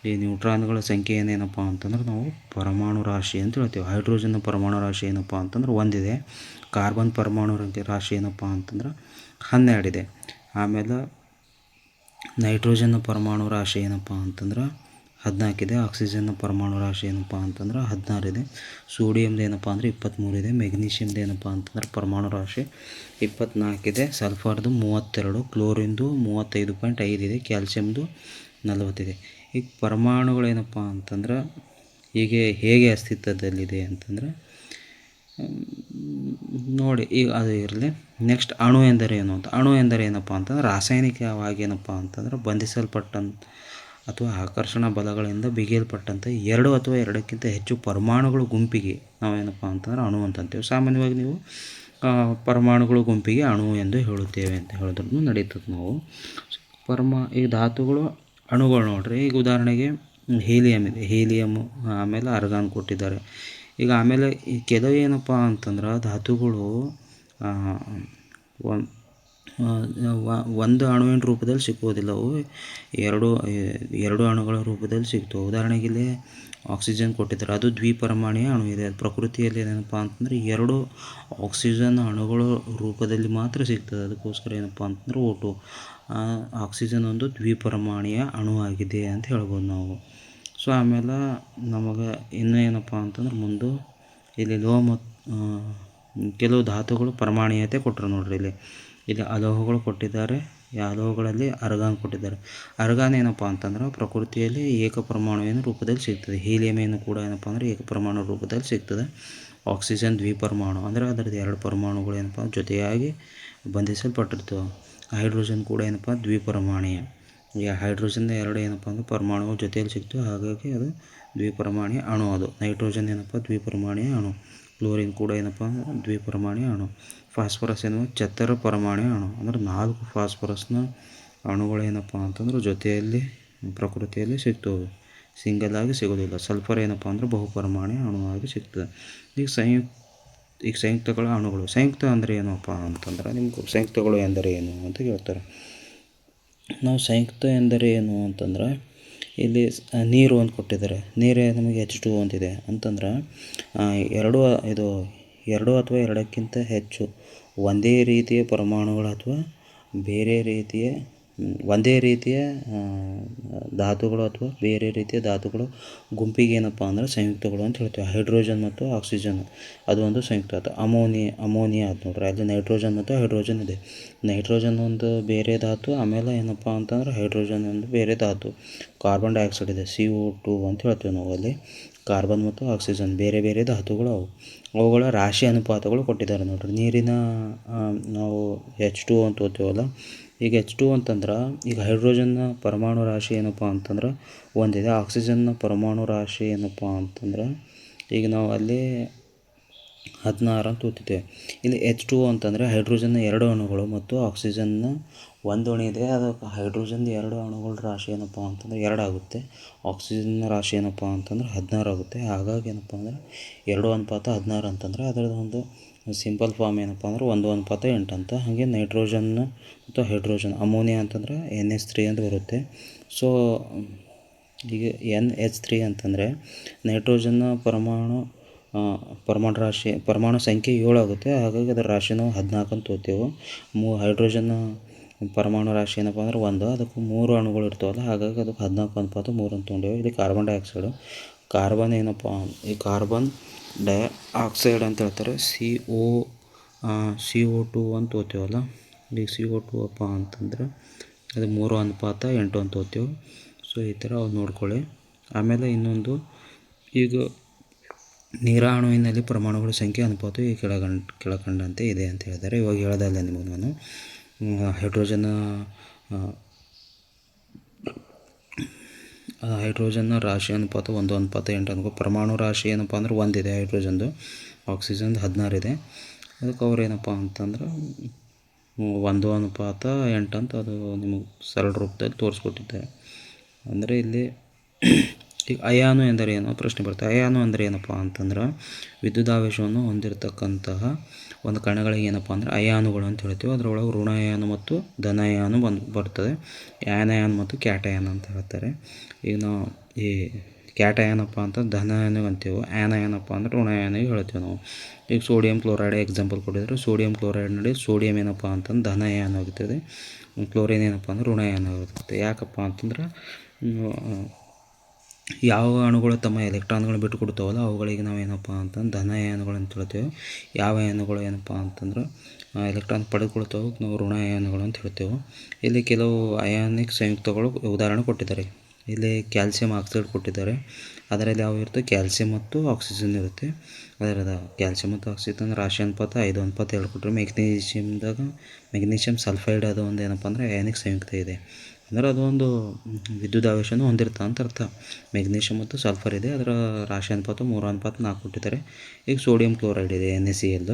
ಈ ನ್ಯೂಟ್ರಾನ್ಗಳ ಸಂಖ್ಯೆ ಏನೇನಪ್ಪ ಅಂತಂದ್ರೆ ನಾವು ಪರಮಾಣು ರಾಶಿ ಅಂತ ಹೇಳ್ತೀವಿ. ಹೈಡ್ರೋಜನ್ನ ಪರಮಾಣು ರಾಶಿ ಏನಪ್ಪ ಅಂತಂದ್ರೆ 1 ಇದೆ. ಕಾರ್ಬನ್ ಪರಮಾಣು ರಾಶಿ ಏನಪ್ಪ ಅಂತಂದ್ರೆ 12 ಇದೆ. ಆಮೇಲೆ ನೈಟ್ರೋಜನ್ನ ಪರಮಾಣು ರಾಶಿ ಏನಪ್ಪ ಅಂತಂದ್ರೆ 14 ಇದೆ. ಆಕ್ಸಿಜನ್ನ ಪರಮಾಣು ರಾಶಿ ಏನಪ್ಪ ಅಂತಂದ್ರೆ 16 ಇದೆ. ಸೋಡಿಯಮ್ದು ಏನಪ್ಪ ಅಂದರೆ 23 ಇದೆ. ಮೆಗ್ನೀಷಿಯಮ್ದು ಏನಪ್ಪ ಅಂತಂದ್ರೆ ಪರಮಾಣು ರಾಶಿ 24 ಇದೆ. ಸಲ್ಫರ್ದು 32, ಕ್ಲೋರಿನ್ದು 35.5 ಇದೆ. ಕ್ಯಾಲ್ಸಿಯಮ್ದು 40 ಇದೆ. ಈಗ ಪರಮಾಣುಗಳೇನಪ್ಪ ಅಂತಂದ್ರೆ ಹೇಗೆ ಅಸ್ತಿತ್ವದಲ್ಲಿದೆ ಅಂತಂದರೆ ನೋಡಿ. ಈಗ ಅದು ಇರಲಿ. ನೆಕ್ಸ್ಟ್ ಅಣು ಎಂದರೇನು ಅಂತ. ಅಣು ಎಂದರೆ ಏನಪ್ಪ ಅಂತಂದ್ರೆ ರಾಸಾಯನಿಕವಾಗಿ ಏನಪ್ಪ ಅಂತಂದ್ರೆ ಅಥವಾ ಆಕರ್ಷಣಾ ಬಲಗಳಿಂದ ಬಿಗಿಯಲ್ಪಟ್ಟಂಥ 2 ಅಥವಾ 2ಕ್ಕಿಂತ ಹೆಚ್ಚು ಪರಮಾಣುಗಳು ಗುಂಪಿಗೆ ನಾವೇನಪ್ಪ ಅಂತಂದ್ರೆ ಅಣು ಅಂತಂತೇವೆ. ಸಾಮಾನ್ಯವಾಗಿ ನೀವು ಪರಮಾಣುಗಳು ಗುಂಪಿಗೆ ಅಣು ಎಂದು ಹೇಳುತ್ತೇವೆ ಅಂತ ಹೇಳಿದ್ರು ನಡೀತದೆ. ನಾವು ಈ ಧಾತುಗಳು ಅಣುಗಳು ನೋಡ್ರಿ. ಈಗ ಉದಾಹರಣೆಗೆ ಹೀಲಿಯಂ ಇದೆ. ಹೀಲಿಯಮ್ಮು ಆಮೇಲೆ ಅರ್ಗಾನ್ ಕೊಟ್ಟಿದ್ದಾರೆ. ಈಗ ಆಮೇಲೆ ಈ ಕೆಲವು ಏನಪ್ಪ ಅಂತಂದ್ರೆ ಧಾತುಗಳು ಒಂದು ಅಣುವಿನ ರೂಪದಲ್ಲಿ ಸಿಕ್ಕುವುದಿಲ್ಲ. ಅವು ಎರಡು ಅಣುಗಳ ರೂಪದಲ್ಲಿ ಸಿಗ್ತವೆ. ಉದಾಹರಣೆಗೆ ಇಲ್ಲಿ ಆಕ್ಸಿಜನ್ ಕೊಟ್ಟಿದ್ದಾರೆ. ಅದು ದ್ವಿಪರಮಾಣುಯ ಅಣು ಇದೆ. ಪ್ರಕೃತಿಯಲ್ಲಿ ಏನಪ್ಪ ಅಂತಂದರೆ 2 ಆಕ್ಸಿಜನ್ ಅಣುಗಳ ರೂಪದಲ್ಲಿ ಮಾತ್ರ ಸಿಗ್ತದೆ. ಅದಕ್ಕೋಸ್ಕರ ಏನಪ್ಪ ಅಂತಂದ್ರೆ ಆಕ್ಸಿಜನ್ ಒಂದು ದ್ವಿಪರಮಾಣುಯ ಅಣು ಆಗಿದೆ ಅಂತ ಹೇಳ್ಬೋದು ನಾವು. ಸೊ ಆಮೇಲೆ ನಮಗೆ ಇನ್ನೂ ಏನಪ್ಪ ಅಂತಂದ್ರೆ ಮುಂದೆ ಇಲ್ಲಿ ಕೆಲವು ಧಾತುಗಳು ಪರಮಾಣುಯತೆ ಕೊಟ್ಟರು ನೋಡ್ರಿ. ಇಲ್ಲಿ ಅಲೋಹಗಳು ಕೊಟ್ಟಿದ್ದಾರೆ. ಈ ಅಲೋಹಗಳಲ್ಲಿ ಅರ್ಗಾನ್ ಕೊಟ್ಟಿದ್ದಾರೆ. ಅರ್ಗಾನ್ ಏನಪ್ಪ ಅಂತಂದ್ರೆ ಪ್ರಕೃತಿಯಲ್ಲಿ ಏಕಪರಮಾಣುವಿನ ರೂಪದಲ್ಲಿ ಸಿಗ್ತದೆ. ಹೀಲಿಯಂ ಏನು ಕೂಡ ಏನಪ್ಪ ಅಂದರೆ ಏಕಪರಮಾಣು ರೂಪದಲ್ಲಿ ಸಿಗ್ತದೆ. ಆಕ್ಸಿಜನ್ ದ್ವಿಪರಮಾಣು ಅಂದರೆ ಅದರದ್ದು 2 ಪರಮಾಣುಗಳು ಏನಪ್ಪ ಜೊತೆಯಾಗಿ ಬಂಧಿಸಲ್ಪಟ್ಟಿರ್ತವೆ. ಹೈಡ್ರೋಜನ್ ಕೂಡ ಏನಪ್ಪ ದ್ವಿಪರಮಾಣುಯ. ಈ ಹೈಡ್ರೋಜನ್ 2 ಏನಪ್ಪ ಅಂದರೆ ಪರಮಾಣುಗಳು ಜೊತೆಯಲ್ಲಿ ಸಿಗ್ತವೆ. ಹಾಗಾಗಿ ಅದು ದ್ವಿಪರಮಾಣುಯ ಅಣು. ಅದು ನೈಟ್ರೋಜನ್ ಏನಪ್ಪ ದ್ವಿಪರಮಾಣುಯ ಅಣು. ಕ್ಲೋರಿನ್ ಕೂಡ ಏನಪ್ಪ ಅಂದರೆ ದ್ವಿಪರಮಾಣುಯ ಅಣು. ಫಾಸ್ಫರಸ್ ಏನೋ ಚತ್ತರ ಪರಮಾಣುಯ ಅಣು. ಅಂದರೆ 4 ಫಾಸ್ಫರಸ್ನ ಅಣುಗಳು ಏನಪ್ಪ ಅಂತಂದ್ರೆ ಜೊತೆಯಲ್ಲಿ ಪ್ರಕೃತಿಯಲ್ಲಿ ಸಿಗ್ತವೆ. ಸಿಂಗಲ್ ಆಗಿ ಸಿಗೋದಿಲ್ಲ. ಸಲ್ಫರ್ ಏನಪ್ಪ ಅಂದರೆ ಬಹುಪರಮಾಣುಯ ಅಣುವಾಗಿ ಸಿಗ್ತದೆ. ಈಗ ಸಂಯುಕ್ತಗಳ ಅಣುಗಳು. ಸಂಯುಕ್ತ ಅಂದರೆ ಏನಪ್ಪ ಅಂತಂದ್ರೆ ನಿಮ್ಗೆ ಸಂಯುಕ್ತಗಳು ಎಂದರೆ ಏನು ಅಂತ ಕೇಳ್ತಾರೆ. ನಾವು ಸಂಯುಕ್ತ ಎಂದರೆ ಏನು ಅಂತಂದ್ರೆ ಇಲ್ಲಿ ನೀರು ಅಂತ ಕೊಟ್ಟಿದ್ದಾರೆ. ನೀರೇ ನಮಗೆ H2O ಅಂತಿದೆ ಅಂತಂದ್ರೆ 2 ಅಥವಾ 2ಕ್ಕಿಂತ ಹೆಚ್ಚು ಒಂದೇ ರೀತಿಯ ಪರಮಾಣುಗಳು ಅಥವಾ ಒಂದೇ ರೀತಿಯ ಧಾತುಗಳು ಅಥವಾ ಬೇರೆ ರೀತಿಯ ಧಾತುಗಳು ಗುಂಪಿಗೆ ಏನಪ್ಪ ಅಂದರೆ ಸಂಯುಕ್ತಗಳು ಅಂತ ಹೇಳ್ತೀವಿ. ಹೈಡ್ರೋಜನ್ ಮತ್ತು ಆಕ್ಸಿಜನ್ ಅದು ಒಂದು ಸಂಯುಕ್ತ ಆಯ್ತು. ಅಮೋನಿಯಾ ಅದು ನೋಡ್ರಿ. ಅಲ್ಲಿ ನೈಟ್ರೋಜನ್ ಮತ್ತು ಹೈಡ್ರೋಜನ್ ಇದೆ. ನೈಟ್ರೋಜನ್ ಒಂದು ಬೇರೆ ಧಾತು. ಆಮೇಲೆ ಏನಪ್ಪ ಅಂತಂದ್ರೆ ಹೈಡ್ರೋಜನ್ ಒಂದು ಬೇರೆ ಧಾತು. ಕಾರ್ಬನ್ ಡೈಆಕ್ಸೈಡ್ ಇದೆ. CO2 ಅಂತ ಹೇಳ್ತೀವಿ ನಾವು. ಅಲ್ಲಿ ಕಾರ್ಬನ್ ಮತ್ತು ಆಕ್ಸಿಜನ್ ಬೇರೆ ಬೇರೆ ಧಾತುಗಳು ಅವುಗಳ ರಾಶಿ ಅನುಪಾತಗಳು ಕೊಟ್ಟಿದ್ದಾರೆ ನೋಡ್ರಿ. ನೀರಿನ ನಾವು H2O ಅಂತ ಓದ್ತೀವಲ್ಲ. ಈಗ H2O ಅಂತಂದ್ರೆ ಈಗ ಹೈಡ್ರೋಜನ್ನ ಪರಮಾಣು ರಾಶಿ ಏನಪ್ಪ ಅಂತಂದ್ರೆ ಒಂದಿದೆ. ಆಕ್ಸಿಜನ್ನ ಪರಮಾಣು ರಾಶಿ ಏನಪ್ಪ ಅಂತಂದ್ರೆ ಈಗ ನಾವು ಅಲ್ಲಿ 16 ಅಂತ ಓದ್ತಿದ್ದೇವೆ. ಇಲ್ಲಿ H2O ಅಂತಂದರೆ ಹೈಡ್ರೋಜನ್ನ 2 ಅಣುಗಳು ಮತ್ತು ಆಕ್ಸಿಜನ್ನ 1 ಅಣು ಇದೆ. ಅದಕ್ಕೆ ಹೈಡ್ರೋಜನ್ 2 ಅಣುಗಳ ರಾಶಿ ಏನಪ್ಪ ಅಂತಂದರೆ 2 ಆಗುತ್ತೆ. ಆಕ್ಸಿಜನ್ನ ರಾಶಿ ಏನಪ್ಪ ಅಂತಂದ್ರೆ 16 ಆಗುತ್ತೆ. ಹಾಗಾಗಿ ಏನಪ್ಪ ಅಂದರೆ 2:16 ಅಂತಂದರೆ ಅದರದ್ದು ಒಂದು ಸಿಂಪಲ್ ಫಾರ್ಮ್ ಏನಪ್ಪ ಅಂದ್ರೆ 1:8 ಅಂತ. ಹಾಗೆ ನೈಟ್ರೋಜನ್ ಮತ್ತು ಹೈಡ್ರೋಜನ್ ಅಮೋನಿಯಾ ಅಂತಂದ್ರೆ NH3 ಅಂತ ಬರುತ್ತೆ. ಸೊ ಈಗ NH3 ಅಂತಂದರೆ ನೈಟ್ರೋಜನ್ನ ಪರಮಾಣು ಸಂಖ್ಯೆ 7 ಆಗುತ್ತೆ. ಹಾಗಾಗಿ ಅದರ ರಾಶಿ ನಾವು 14 ಅಂತ ತೋತೇವೆ. ಹೈಡ್ರೋಜನ್ ಪರಮಾಣು ರಾಶಿ ಏನಪ್ಪ ಅಂದ್ರೆ 1. ಅದಕ್ಕೆ 3 ಅಣುಗಳು ಇರ್ತಾವಲ್ಲ. ಹಾಗಾಗಿ ಅದಕ್ಕೆ 14:3 ಅಂತ ತೊಗೊಂಡೇವೆ. ಇಲ್ಲಿ ಕಾರ್ಬನ್ ಡೈಆಕ್ಸೈಡು. ಕಾರ್ಬನ್ ಏನಪ್ಪ ಈ ಕಾರ್ಬನ್ ಡೈಆಕ್ಸೈಡ್ ಅಂತ ಹೇಳ್ತಾರೆ. CO2 ಅಂತ ತೋತೇವಲ್ಲ. ಈಗ CO2 ಅಪ್ಪ ಅಂತಂದ್ರೆ ಅದು 3:8 ಅಂತ ತೋತೇವೆ. ಸೊ ಈ ಥರ ಅವ್ರು ನೋಡ್ಕೊಳ್ಳಿ. ಆಮೇಲೆ ಇನ್ನೊಂದು ಈಗ ನೀರಾಣುವಿನಲ್ಲಿ ಪರಮಾಣುಗಳ ಸಂಖ್ಯೆ ಅನುಪಾತವು ಈ ಕೆಳಕಂಡಂತೆ ಇದೆ ಅಂತ ಹೇಳಿದ್ದಾರೆ. ಇವಾಗ ಹೇಳೋದಲ್ಲ ನಿಮಗೆ ನಾನು. ಹೈಡ್ರೋಜನ್ನ ರಾಶಿ ಅನುಪಾತ 1:8 ಅನ್ಕೋ. ಪರಮಾಣು ರಾಶಿ ಏನಪ್ಪ ಅಂದ್ರೆ 1 ಇದೆ ಹೈಡ್ರೋಜನ್ದು. ಆಕ್ಸಿಜನ್ದು 16 ಇದೆ. ಅದಕ್ಕೆ ಅವ್ರು ಏನಪ್ಪ ಅಂತಂದ್ರೆ 1:8 ಅಂತ ಅದು ನಿಮಗೆ ಸರಳ ರೂಪದಲ್ಲಿ ತೋರಿಸ್ಕೊಟ್ಟಿದ್ದಾರೆ. ಅಂದರೆ ಇಲ್ಲಿ ಈಗ ಅಯಾನು ಎಂದರೆ ಏನೋ ಪ್ರಶ್ನೆ ಬರುತ್ತೆ. ಅಯಾನು ಅಂದರೆ ಏನಪ್ಪ ಅಂತಂದ್ರೆ ವಿದ್ಯುದಾವೇಶವನ್ನು ಹೊಂದಿರತಕ್ಕಂತಹ ಒಂದು ಕಣಗಳಿಗೆ ಏನಪ್ಪ ಅಂದರೆ ಅಯಾನುಗಳು ಅಂತ ಹೇಳ್ತೀವಿ. ಅದರೊಳಗೆ ಋಣಾಯಾನು ಮತ್ತು ಧನಾಯಾನು ಬರ್ತದೆ. ಆ್ಯನಯಾನ್ ಮತ್ತು ಕ್ಯಾಟಯಾನ್ ಅಂತ ಹೇಳ್ತಾರೆ. ಈಗ ನಾವು ಈ ಕ್ಯಾಟಯಾನಪ್ಪ ಅಂತ ಧನಾಯಾನಿಗೆ ಅಂತೀವಿ. ಆ್ಯನಯಾನಪ್ಪ ಅಂದರೆ ಋಣಾಯಾನಿಗೆ ಹೇಳ್ತೀವಿ ನಾವು. ಈಗ ಸೋಡಿಯಂ ಕ್ಲೋರೈಡ್ ಎಕ್ಸಾಂಪಲ್ ಕೊಟ್ಟಿದ್ದಾರೆ. ಸೋಡಿಯಂ ಕ್ಲೋರೈಡ್ನಲ್ಲಿ ಸೋಡಿಯಂ ಏನಪ್ಪ ಅಂತಂದ್ರೆ ಧನಾಯಾನ ಆಗುತ್ತದೆ. ಕ್ಲೋರಿನ್ ಏನಪ್ಪ ಅಂದ್ರೆ ಋಣಾಯಾನ ಆಗುತ್ತೆ. ಯಾಕಪ್ಪ ಅಂತಂದ್ರೆ ಯಾವ ಅಣುಗಳು ತಮ್ಮ ಎಲೆಕ್ಟ್ರಾನ್ಗಳನ್ನ ಬಿಟ್ಟು ಕೊಡ್ತಾವಲ್ಲ ಅವುಗಳಿಗೆ ನಾವು ಏನಪ್ಪ ಅಂತಂದ್ರೆ ಧನಾಯಾನುಗಳು ಅಂತ ಹೇಳ್ತೇವೆ. ಯಾವ ಅಯಾನುಗಳು ಏನಪ್ಪ ಅಂತಂದ್ರೆ ಎಲೆಕ್ಟ್ರಾನ್ ಪಡೆದುಕೊಳ್ತಾವೆ ನಾವು ಋಣಾಯಾನುಗಳು ಅಂತ ಹೇಳ್ತೇವೆ. ಇಲ್ಲಿ ಕೆಲವು ಅಯಾನಿಕ್ ಸಂಯುಕ್ತಗಳು ಉದಾಹರಣೆ ಕೊಟ್ಟಿದ್ದಾರೆ. ಇಲ್ಲಿ ಕ್ಯಾಲ್ಸಿಯಂ ಆಕ್ಸೈಡ್ ಕೊಟ್ಟಿದ್ದಾರೆ. ಅದರಲ್ಲಿ ಯಾವ ಇರುತ್ತೆ, ಕ್ಯಾಲ್ಸಿಯಂ ಮತ್ತು ಆಕ್ಸಿಜನ್ ಇರುತ್ತೆ. ಅದರದ ಕ್ಯಾಲ್ಸಿಯಂ ಮತ್ತು ಆಕ್ಸಿಜನ್ ರಾಶಿ ಅನುಪಾತ 5:2 ಕೊಟ್ಟರೆ, ಮೆಗ್ನೀಷಿಯಮ್ ಸಲ್ಫೈಡ್ ಅದು ಒಂದು ಏನಪ್ಪ ಅಂದರೆ ಅಯಾನಿಕ್ ಸಂಯುಕ್ತ ಇದೆ. ಅಂದರೆ ಅದು ಒಂದು ವಿದ್ಯುದಾವೇಶವನ್ನು ಹೊಂದಿರ್ತಾ ಅಂತ ಅರ್ಥ. ಮೆಗ್ನೀಷಿಯಮ್ ಮತ್ತು ಸಲ್ಫರ್ ಇದೆ, ಅದರ ರಾಶಿ ಅನುಪಾತ 3:4 ಕೊಟ್ಟಿದ್ದಾರೆ. ಈಗ ಸೋಡಿಯಂ ಕ್ಲೋರೈಡ್ ಇದೆ, NaCl.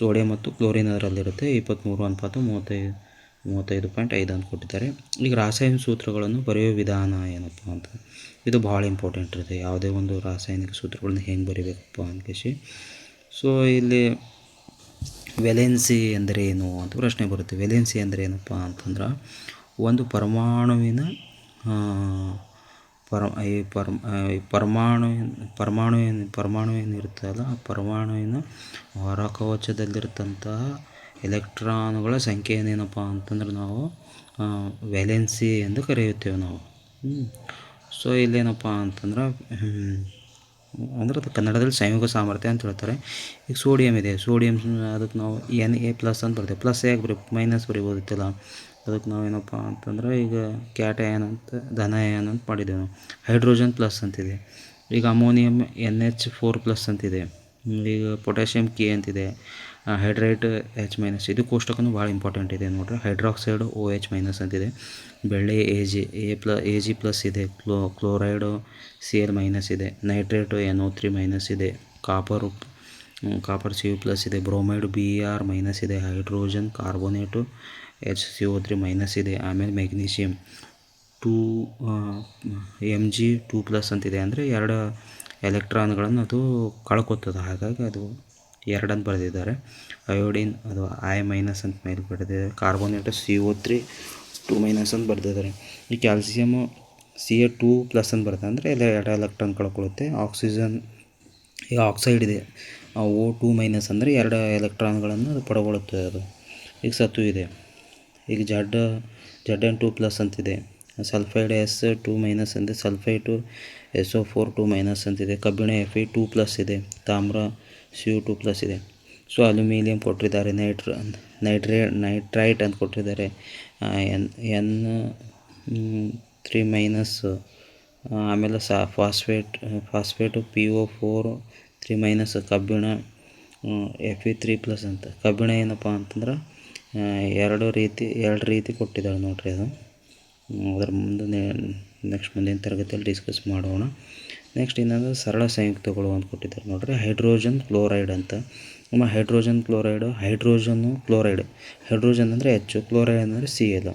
ಸೋಡಿಯಂ ಮತ್ತು ಕ್ಲೋರಿನ್ ಅದರಲ್ಲಿರುತ್ತೆ, 23:35.5 ಅಂತ ಕೊಟ್ಟಿದ್ದಾರೆ. ಈಗ ರಾಸಾಯನಿಕ ಸೂತ್ರಗಳನ್ನು ಬರೆಯುವ ವಿಧಾನ ಏನಪ್ಪ ಅಂತ, ಇದು ಭಾಳ ಇಂಪಾರ್ಟೆಂಟ್ ಇರುತ್ತೆ. ಯಾವುದೇ ಒಂದು ರಾಸಾಯನಿಕ ಸೂತ್ರಗಳನ್ನ ಹೆಂಗೆ ಬರಿಬೇಕಪ್ಪ ಅಂದ್ಕೇಸಿ. ಸೊ ಇಲ್ಲಿ ವೆಲೆನ್ಸಿ ಅಂದರೆ ಏನು ಅಂತ ಪ್ರಶ್ನೆ ಬರುತ್ತೆ. ವೆಲೆನ್ಸಿ ಅಂದರೆ ಏನಪ್ಪ ಅಂತಂದ್ರೆ, ಒಂದು ಪರಮಾಣುವಿನ ಪರಮಾಣು ಏನಿರುತ್ತಲ್ಲ, ಆ ಪರಮಾಣುವಿನ ಹೊರಕವಚದಲ್ಲಿರ್ತಂತಹ ಎಲೆಕ್ಟ್ರಾನುಗಳ ಸಂಖ್ಯೆ ಏನೇನಪ್ಪ ಅಂತಂದ್ರೆ ನಾವು ವೆಲೆನ್ಸಿ ಎಂದು ಕರೆಯುತ್ತೇವೆ ನಾವು. ಸೊ ಇಲ್ಲೇನಪ್ಪ ಅಂತಂದ್ರೆ ಅಂದ್ರೆ ಅದು ಕನ್ನಡದಲ್ಲಿ ಸಂಯೋಗ ಸಾಮರ್ಥ್ಯ ಅಂತ ಹೇಳ್ತಾರೆ. ಈಗ ಸೋಡಿಯಂ ಇದೆ, ಸೋಡಿಯಂ ಅದಕ್ಕೆ ನಾವು Na+ ಅಂತ ಬರ್ತೇವೆ. ಪ್ಲಸ್ ಯಾಕೆ ಮೈನಸ್ ಬರಿಬೋದಿತ್ತಲ್ಲ, ಅದಕ್ಕೆ ನಾವೇನಪ್ಪ ಅಂತಂದ್ರೆ ಈಗ ಕ್ಯಾಟಯಾನ್ ಅಂತ ಧನಾಯಾನ್ ಅಂತ ಮಾಡಿದ್ದೇವೆ ನಾವು. ಹೈಡ್ರೋಜನ್ ಪ್ಲಸ್ ಅಂತಿದೆ. ಈಗ ಅಮೋನಿಯಂ NH4+ ಅಂತಿದೆ. ಈಗ ಪೊಟ್ಯಾಷಿಯಂ K ಅಂತಿದೆ. ಹೈಡ್ರೈಟ್ H-, ಇದು ಕೋಷ್ಟಕನೂ ಭಾಳ ಇಂಪಾರ್ಟೆಂಟ್ ಇದೆ ನೋಡ್ರಿ. ಹೈಡ್ರಾಕ್ಸೈಡ್ OH- ಅಂತಿದೆ. ಬೆಳ್ಳಿ Ag+ ಇದೆ. ಕ್ಲೋರೈಡು Cl- ಇದೆ. ನೈಟ್ರೇಟು NO3- ಇದೆ. ಕಾಪರ್ Cu+ ಇದೆ. ಬ್ರೋಮೈಡ್ Br- ಇದೆ. ಹೈಡ್ರೋಜನ್ ಕಾರ್ಬೋನೇಟು HCO3- ಇದೆ. ಆಮೇಲೆ ಮೆಗ್ನೀಷಿಯಮ್ Mg2+ ಅಂತಿದೆ. ಅಂದರೆ 2 ಎಲೆಕ್ಟ್ರಾನ್ಗಳನ್ನು ಅದು ಕಳ್ಕೊತದೆ, ಹಾಗಾಗಿ ಅದು 2 ಅಂತ ಬರೆದಿದ್ದಾರೆ. ಅಯೋಡಿನ್ ಅದು I- ಅಂತ ಮೇಲೆ ಬರೆದಿದ್ದಾರೆ. ಕಾರ್ಬೋನೇಟು CO3 ಅಂತ ಬರೆದಿದ್ದಾರೆ. ಈ ಕ್ಯಾಲ್ಸಿಯಮ್ Ca2+ ಅಂತ ಬರ್ತದೆ, ಅಂದರೆ ಎಲ್ಲ 2 ಎಲೆಕ್ಟ್ರಾನ್ ಕಳ್ಕೊಳ್ಳುತ್ತೆ. ಆಕ್ಸಿಜನ್ ಈಗ ಆಕ್ಸೈಡ್ ಇದೆ, O2- ಅಂದರೆ 2 ಎಲೆಕ್ಟ್ರಾನ್ಗಳನ್ನು ಅದು ಪಡ್ಕೊಳ್ಳುತ್ತೆ ಅದು. ಈಗ ಸತು ಇದೆ. ಈಗ Zn2+ ಅಂತಿದೆ. ಸಲ್ಫೈಡ್ S2- ಅಂತಿದೆ. ಸಲ್ಫೈಟು SO4 ಅಂತಿದೆ. ಕಬ್ಬಿಣ Fe2+ ಇದೆ. ತಾಮ್ರ Cu2+ ಇದೆ. ಸೊ ಅಲ್ಯೂಮಿನಿಯಂ ಕೊಟ್ಟಿದ್ದಾರೆ. ನೈಟ್ರೈಟ್ ಅಂತ ಕೊಟ್ಟಿದ್ದಾರೆ. N3-. ಆಮೇಲೆ ಫಾಸ್ಫೇಟು PO4 3-. ಕಬ್ಬಿಣ Fe3+ ಅಂತ. ಕಬ್ಬಿಣ ಏನಪ್ಪ ಅಂತಂದ್ರೆ 2 ರೀತಿ ಕೊಟ್ಟಿದ್ದಾರೆ ನೋಡ್ರಿ. ಅದು ಅದರ ಮುಂದಿನ ತರಗತಿಯಲ್ಲಿ ಡಿಸ್ಕಸ್ ಮಾಡೋಣ. ನೆಕ್ಸ್ಟ್ ಇನ್ನೊಂದು ಸರಳ ಸಂಯುಕ್ತಗಳು ಅಂತ ಕೊಟ್ಟಿದ್ದಾರೆ ನೋಡ್ರಿ. ಹೈಡ್ರೋಜನ್ ಕ್ಲೋರೈಡ್ ಅಂತ. ನಮ್ಮ ಹೈಡ್ರೋಜನ್ ಕ್ಲೋರೈಡ್ ಅಂದರೆ H, ಕ್ಲೋರೈಡ್ ಅಂದರೆ Cl.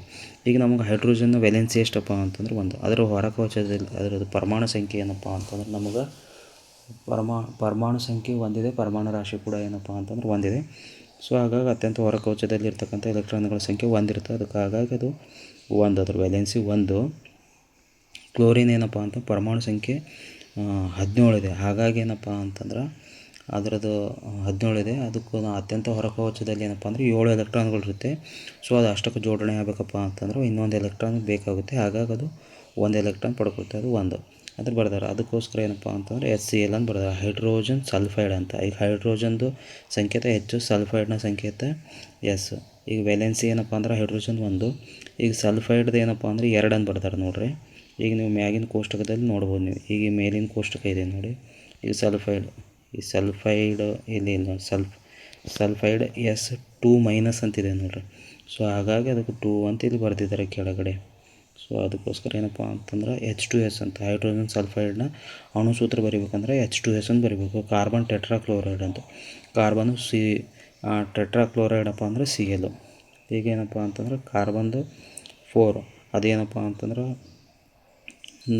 ಈಗ ನಮಗೆ ಹೈಡ್ರೋಜನ್ ವೆಲೆನ್ಸಿ ಎಷ್ಟಪ್ಪ ಅಂತಂದ್ರೆ 1. ಅದರ ಹೊರಕವಚದಲ್ಲಿ ಅದರದ್ದು ಪರಮಾಣು ಸಂಖ್ಯೆ ಏನಪ್ಪ ಅಂತಂದ್ರೆ ನಮಗೆ ಪರಮಾಣು ಸಂಖ್ಯೆ 1 ಇದೆ. ಪರಮಾಣು ರಾಶಿ ಕೂಡ ಏನಪ್ಪ ಅಂತಂದ್ರೆ 1 ಇದೆ. ಸೊ ಹಾಗಾಗಿ ಅತ್ಯಂತ ಹೊರಕವಚದಲ್ಲಿ ಇರ್ತಕ್ಕಂಥ ಎಲೆಕ್ಟ್ರಾನ್ಗಳ ಸಂಖ್ಯೆ 1 ಇರುತ್ತೆ. ಅದಕ್ಕೆ ಹಾಗಾಗಿ ಅದು 1, ಅದ್ರ ವೆಲೆನ್ಸಿ 1. ಕ್ಲೋರಿನ್ ಏನಪ್ಪ ಅಂತ ಪರಮಾಣು ಸಂಖ್ಯೆ 17 ಇದೆ. ಹಾಗಾಗಿ ಏನಪ್ಪ ಅಂತಂದ್ರೆ ಅದರದ್ದು 17 ಇದೆ. ಅದಕ್ಕೂ ಅತ್ಯಂತ ಹೊರಕವಚದಲ್ಲಿ ಏನಪ್ಪ ಅಂದರೆ 7 ಎಲೆಕ್ಟ್ರಾನ್ಗಳಿರುತ್ತೆ. ಸೊ ಅದು ಅಷ್ಟಕ್ಕೆ ಜೋಡಣೆ ಆಗಬೇಕಪ್ಪ ಅಂತಂದ್ರೆ ಇನ್ನೊಂದು ಎಲೆಕ್ಟ್ರಾನ್ ಬೇಕಾಗುತ್ತೆ. ಹಾಗಾಗಿ ಅದು 1 ಎಲೆಕ್ಟ್ರಾನ್ ಪಡ್ಕೊಳುತ್ತೆ, ಅದು 1 ಅದ್ರ ಬರ್ದಾರೆ. ಅದಕ್ಕೋಸ್ಕರ ಏನಪ್ಪ ಅಂತಂದರೆ HCl ಅಂತ ಬರ್ದಾರೆ. ಹೈಡ್ರೋಜನ್ ಸಲ್ಫೈಡ್ ಅಂತ. ಈಗ ಹೈಡ್ರೋಜನ್ದು ಸಂಕೇತ H, ಸಲ್ಫೈಡ್ನ ಸಂಕೇತ S. ಈಗ ವೆಲೆನ್ಸಿ ಏನಪ್ಪ ಅಂದ್ರೆ ಹೈಡ್ರೋಜನ್ 1. ಈಗ ಸಲ್ಫೈಡ್ದು ಏನಪ್ಪ ಅಂದರೆ 2 ಅಂತ ಬರ್ತಾರೆ ನೋಡ್ರಿ. ಈಗ ನೀವು ಮ್ಯಾಗಿನ ಕೋಷ್ಟಕದಲ್ಲಿ ನೋಡ್ಬೋದು ನೀವು. ಈಗ ಮೇಲಿನ ಕೋಷ್ಟಕ ಇದೆ ನೋಡಿ. ಈಗ ಸಲ್ಫೈಡ್ ಇಲ್ಲಿ ಸಲ್ಫೈಡ್ S2- ಅಂತಿದೆ ನೋಡ್ರಿ. ಸೊ ಹಾಗಾಗಿ ಅದಕ್ಕೆ 2 ಅಂತ ಇಲ್ಲಿ ಬರೆದಿದ್ದಾರೆ ಕೆಳಗಡೆ. ಸೊ ಅದಕ್ಕೋಸ್ಕರ ಏನಪ್ಪ ಅಂತಂದ್ರೆ H2S ಅಂತ. ಹೈಡ್ರೋಜನ್ ಸಲ್ಫೈಡ್ನ ಅಣುಸೂತ್ರ ಬರಿಬೇಕಂದ್ರೆ H2S ಅಂತ ಬರಿಬೇಕು. ಕಾರ್ಬನ್ ಟೆಟ್ರಾಕ್ಲೋರೈಡ್ ಅಂತ. ಕಾರ್ಬನ್ ಟೆಟ್ರಾಕ್ಲೋರೈಡ್ ಅಪ್ಪ ಅಂದರೆ Cl. ಈಗೇನಪ್ಪ ಅಂತಂದ್ರೆ ಕಾರ್ಬನ್ದು 4 ಅದೇನಪ್ಪ ಅಂತಂದ್ರೆ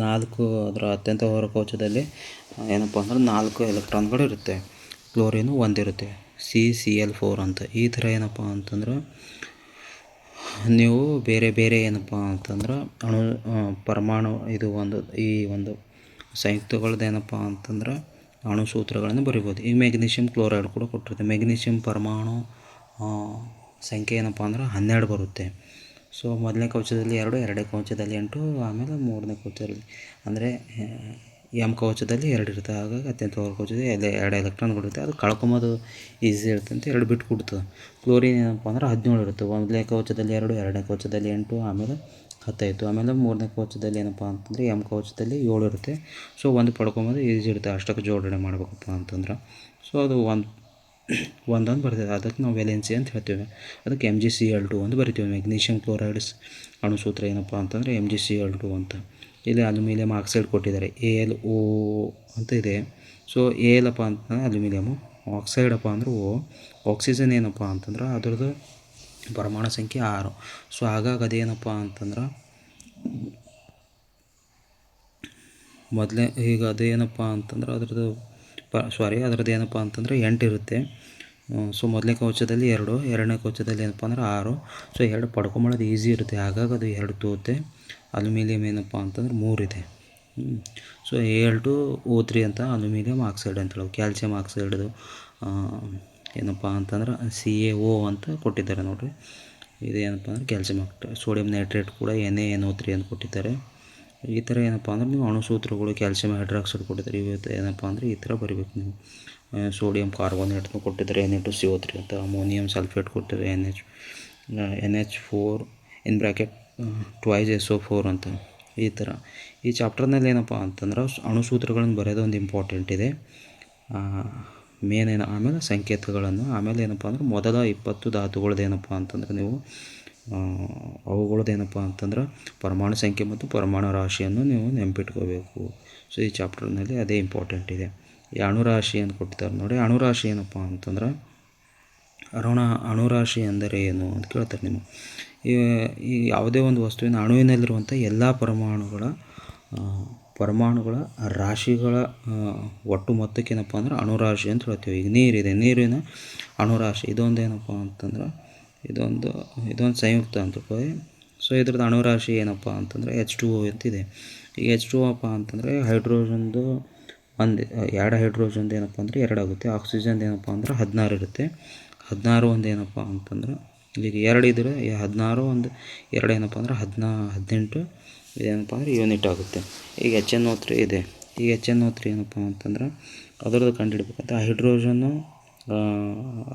4, ಅದರ ಅತ್ಯಂತ ಹೊರಕವಚದಲ್ಲಿ ಏನಪ್ಪ ಅಂದ್ರೆ 4 ಎಲೆಕ್ಟ್ರಾನ್ಗಳು ಇರುತ್ತೆ. ಕ್ಲೋರಿನು 1 ಇರುತ್ತೆ. CCl4 ಅಂತ. ಈ ಥರ ಏನಪ್ಪ ಅಂತಂದ್ರೆ ನೀವು ಬೇರೆ ಏನಪ್ಪ ಅಂತಂದ್ರೆ ಪರಮಾಣು ಈ ಒಂದು ಸಂಯುಕ್ತಗಳದ್ದು ಏನಪ್ಪ ಅಂತಂದ್ರೆ ಅಣುಸೂತ್ರಗಳನ್ನು ಬರಿಬೋದು. ಈ ಮೆಗ್ನೀಷಿಯಮ್ ಕ್ಲೋರೈಡ್ ಕೂಡ ಕೊಟ್ಟಿರುತ್ತೆ. ಮೆಗ್ನೀಷಿಯಮ್ ಪರಮಾಣು ಸಂಖ್ಯೆ ಏನಪ್ಪ ಅಂದ್ರೆ 12 ಬರುತ್ತೆ. ಸೊ ಮೊದಲನೇ ಕವಚದಲ್ಲಿ 2, ಎರಡನೇ ಕವಚದಲ್ಲಿ 8, ಆಮೇಲೆ ಮೂರನೇ ಕವಚದಲ್ಲಿ ಅಂದರೆ M ಕವಚದಲ್ಲಿ 2 ಇರುತ್ತೆ. ಹಾಗಾಗಿ ಅತ್ಯಂತ ಹೊರಕವಚದಲ್ಲಿ 2 ಎಲೆಕ್ಟ್ರಾನ್ಗಳಿರುತ್ತೆ. ಅದು ಕಳ್ಕೊಂಬೋದು ಈಸಿ ಇರುತ್ತೆ ಅಂತ 2 ಬಿಟ್ಟು ಕೊಡ್ತದೆ. ಕ್ಲೋರಿನ್ ಏನಪ್ಪ ಅಂದ್ರೆ 17 ಇರುತ್ತೆ. ಮೊದಲನೇ ಕವಚದಲ್ಲಿ 2, ಎರಡನೇ ಕವಚದಲ್ಲಿ 8, ಆಮೇಲೆ 10 ಆಮೇಲೆ 3ನೇ ಕವಚದಲ್ಲಿ ಏನಪ್ಪ ಅಂತಂದರೆ ಎಮ್ ಕವಚದಲ್ಲಿ 7 ಇರುತ್ತೆ. ಸೊ ಒಂದು ಪಡ್ಕೊಂಬೋದು ಈಸಿ ಇರುತ್ತೆ, ಅಷ್ಟಕ್ಕೆ ಜೋಡಣೆ ಮಾಡ್ಬೇಕಪ್ಪ ಅಂತಂದ್ರೆ. ಸೊ ಅದು ಒಂದೊಂದು ಬರ್ತದೆ, ಅದಕ್ಕೆ ನಾವು ವೇಲೆನ್ಸಿ ಅಂತ ಹೇಳ್ತೀವಿ. ಅದಕ್ಕೆ MgCl2 ಅಂತ ಬರಿತೀವಿ. ಮೆಗ್ನೀಷಿಯಂ ಕ್ಲೋರೈಡ್ಸ್ ಅಣುಸೂತ್ರ ಏನಪ್ಪ ಅಂತಂದರೆ MgCl2 ಅಂತ. ಇಲ್ಲಿ ಅಲ್ಯೂಮಿನಿಯಂ ಆಕ್ಸೈಡ್ ಕೊಟ್ಟಿದ್ದಾರೆ, AlO ಅಂತ ಇದೆ. ಸೊ Al ಅಪ್ಪ ಅಂತಂದರೆ ಅಲ್ಯೂಮಿನಿಯಮು, ಆಕ್ಸೈಡ್ ಅಪ್ಪ ಅಂದ್ರೆ O, ಆಕ್ಸಿಜನ್ ಏನಪ್ಪ ಅಂತಂದ್ರೆ ಅದರದ್ದು ಪರಮಾಣು ಸಂಖ್ಯೆ 6. ಸೊ ಹಾಗಾಗಿ ಅದೇನಪ್ಪ ಅಂತಂದ್ರೆ ಈಗ ಅದೇನಪ್ಪ ಅಂತಂದ್ರೆ ಅದರದ್ದು ಅದರದ್ದು ಏನಪ್ಪ ಅಂತಂದರೆ 8 ಇರುತ್ತೆ. ಸೊ ಮೊದಲನೇ ಕವಚದಲ್ಲಿ 2, ಎರಡನೇ ಕವಚದಲ್ಲಿ ಏನಪ್ಪ ಅಂದ್ರೆ 6. ಸೊ 2 ಪಡ್ಕೊಂಬಳೋದು ಈಸಿ ಇರುತ್ತೆ, ಹಾಗಾಗಿ ಅದು 2 ತೋತೆ. ಅಲ್ಯೂಮಿನಿಯಂ ಏನಪ್ಪ ಅಂತಂದ್ರೆ 3 ಇದೆ. ಸೊ Al2O3 ಅಂತ ಅಲ್ಯೂಮಿನಿಯಂ ಆಕ್ಸೈಡ್ ಅಂತ ಹೇಳೋದು. ಕ್ಯಾಲ್ಸಿಯಂ ಆಕ್ಸೈಡ್ದು ಏನಪ್ಪ ಅಂತಂದ್ರೆ CaO ಅಂತ ಕೊಟ್ಟಿದ್ದಾರೆ ನೋಡಿರಿ. ಇದು ಏನಪ್ಪ ಅಂದರೆ ಕ್ಯಾಲ್ಸಿಯಂ ಆಕ್ಸೈಡ್. ಸೋಡಿಯಂ ನೈಟ್ರೇಟ್ ಕೂಡ NaNO3 ಅಂತ ಕೊಟ್ಟಿದ್ದಾರೆ. ಈ ಥರ ಏನಪ್ಪ ಅಂದ್ರೆ ನೀವು ಅಣುಸೂತ್ರಗಳು ಕ್ಯಾಲ್ಸಿಯಂ ಹೈಡ್ರಾಕ್ಸೈಡ್ ಕೊಟ್ಟಿದ್ದಾರೆ, ಇವತ್ತು ಏನಪ್ಪ ಅಂದರೆ ಈ ಥರ ಬರೀಬೇಕು ನೀವು. ಸೋಡಿಯಂ ಕಾರ್ಬೋನೇಟ್ನು ಕೊಟ್ಟಿದ್ದಾರೆ Na2CO3 ಅಂತ. ಅಮೋನಿಯಂ ಸಲ್ಫೇಟ್ ಕೊಟ್ಟಿದ್ದಾರೆ NH4 ಇನ್ ಬ್ರ್ಯಾಕೆಟ್ ಟ್ವೈಸ್ SO4 ಅಂತ. ಈ ಥರ ಈ ಚಾಪ್ಟರ್ನಲ್ಲಿ ಏನಪ್ಪ ಅಂತಂದ್ರೆ ಅಣುಸೂತ್ರಗಳನ್ನು ಬರೆಯೋದು ಒಂದು ಇಂಪಾರ್ಟೆಂಟ್ ಇದೆ. ಆಮೇಲೆ ಸಂಕೇತಗಳನ್ನು, ಆಮೇಲೆ ಏನಪ್ಪ ಅಂದ್ರೆ ಮೊದಲ 20 ಧಾತುಗಳದ್ದು ಏನಪ್ಪ ಅಂತಂದ್ರೆ ನೀವು ಅವುಗಳದ್ದೇನಪ್ಪ ಅಂತಂದ್ರೆ ಪರಮಾಣು ಸಂಖ್ಯೆ ಮತ್ತು ಪರಮಾಣು ರಾಶಿಯನ್ನು ನೀವು ನೆನಪಿಟ್ಕೋಬೇಕು. ಸೊ ಈ ಚಾಪ್ಟರ್ನಲ್ಲಿ ಅದೇ ಇಂಪಾರ್ಟೆಂಟ್ ಇದೆ. ಈ ಅಣುರಾಶಿ ಅಂತ ಕೊಟ್ಟಿದ್ದಾರೆ ನೋಡಿ. ಅಣುರಾಶಿ ಏನಪ್ಪ ಅಂತಂದ್ರೆ ಅಣುರಾಶಿ ಎಂದರೆ ಏನು ಅಂತ ಕೇಳ್ತಾರೆ ನೀವು. ಈ ಯಾವುದೇ ಒಂದು ವಸ್ತುವಿನ ಅಣುವಿನಲ್ಲಿರುವಂಥ ಎಲ್ಲ ಪರಮಾಣುಗಳ ರಾಶಿಗಳ ಒಟ್ಟು ಮೊತ್ತಕ್ಕೆ ಏನಪ್ಪ ಅಂದ್ರೆ ಅಣುರಾಶಿ ಅಂತ ಹೇಳ್ತೀವಿ. ಈಗ ನೀರಿದೆ, ನೀರಿನ ಅಣುರಾಶಿ ಇದೊಂದು ಏನಪ್ಪ ಅಂತಂದ್ರೆ ಇದೊಂದು ಸಂಯುಕ್ತ ಅಂತ. ಸೊ ಇದ್ರದ್ದು ಅಣುರಾಶಿ ಏನಪ್ಪ ಅಂತಂದರೆ H2O ಅಂತಿದೆ. ಈಗ H2O ಅಪ್ಪ ಅಂತಂದರೆ ಹೈಡ್ರೋಜನ್ದು 2 ಹೈಡ್ರೋಜನ್ದು ಏನಪ್ಪ ಅಂದರೆ 2 ಆಗುತ್ತೆ. ಆಕ್ಸಿಜನ್ದು ಏನಪ್ಪ ಅಂದ್ರೆ 16 ಇರುತ್ತೆ. 16 ಒಂದು ಏನಪ್ಪ ಅಂತಂದ್ರೆ ಈಗ 2 ಇದ್ದರೆ 16 ಒಂದು 2 ಏನಪ್ಪ ಅಂದ್ರೆ 18 ಇದೇನಪ್ಪ ಅಂದರೆ ಯೂನಿಟ್ ಆಗುತ್ತೆ. ಈಗ HNO3 ಇದೆ. ಈಗ HNO3 ಏನಪ್ಪ ಅಂತಂದ್ರೆ ಅದರದ್ದು ಕಂಡುಹಿಡ್ಬೇಕಂತ ಹೈಡ್ರೋಜನ್ನು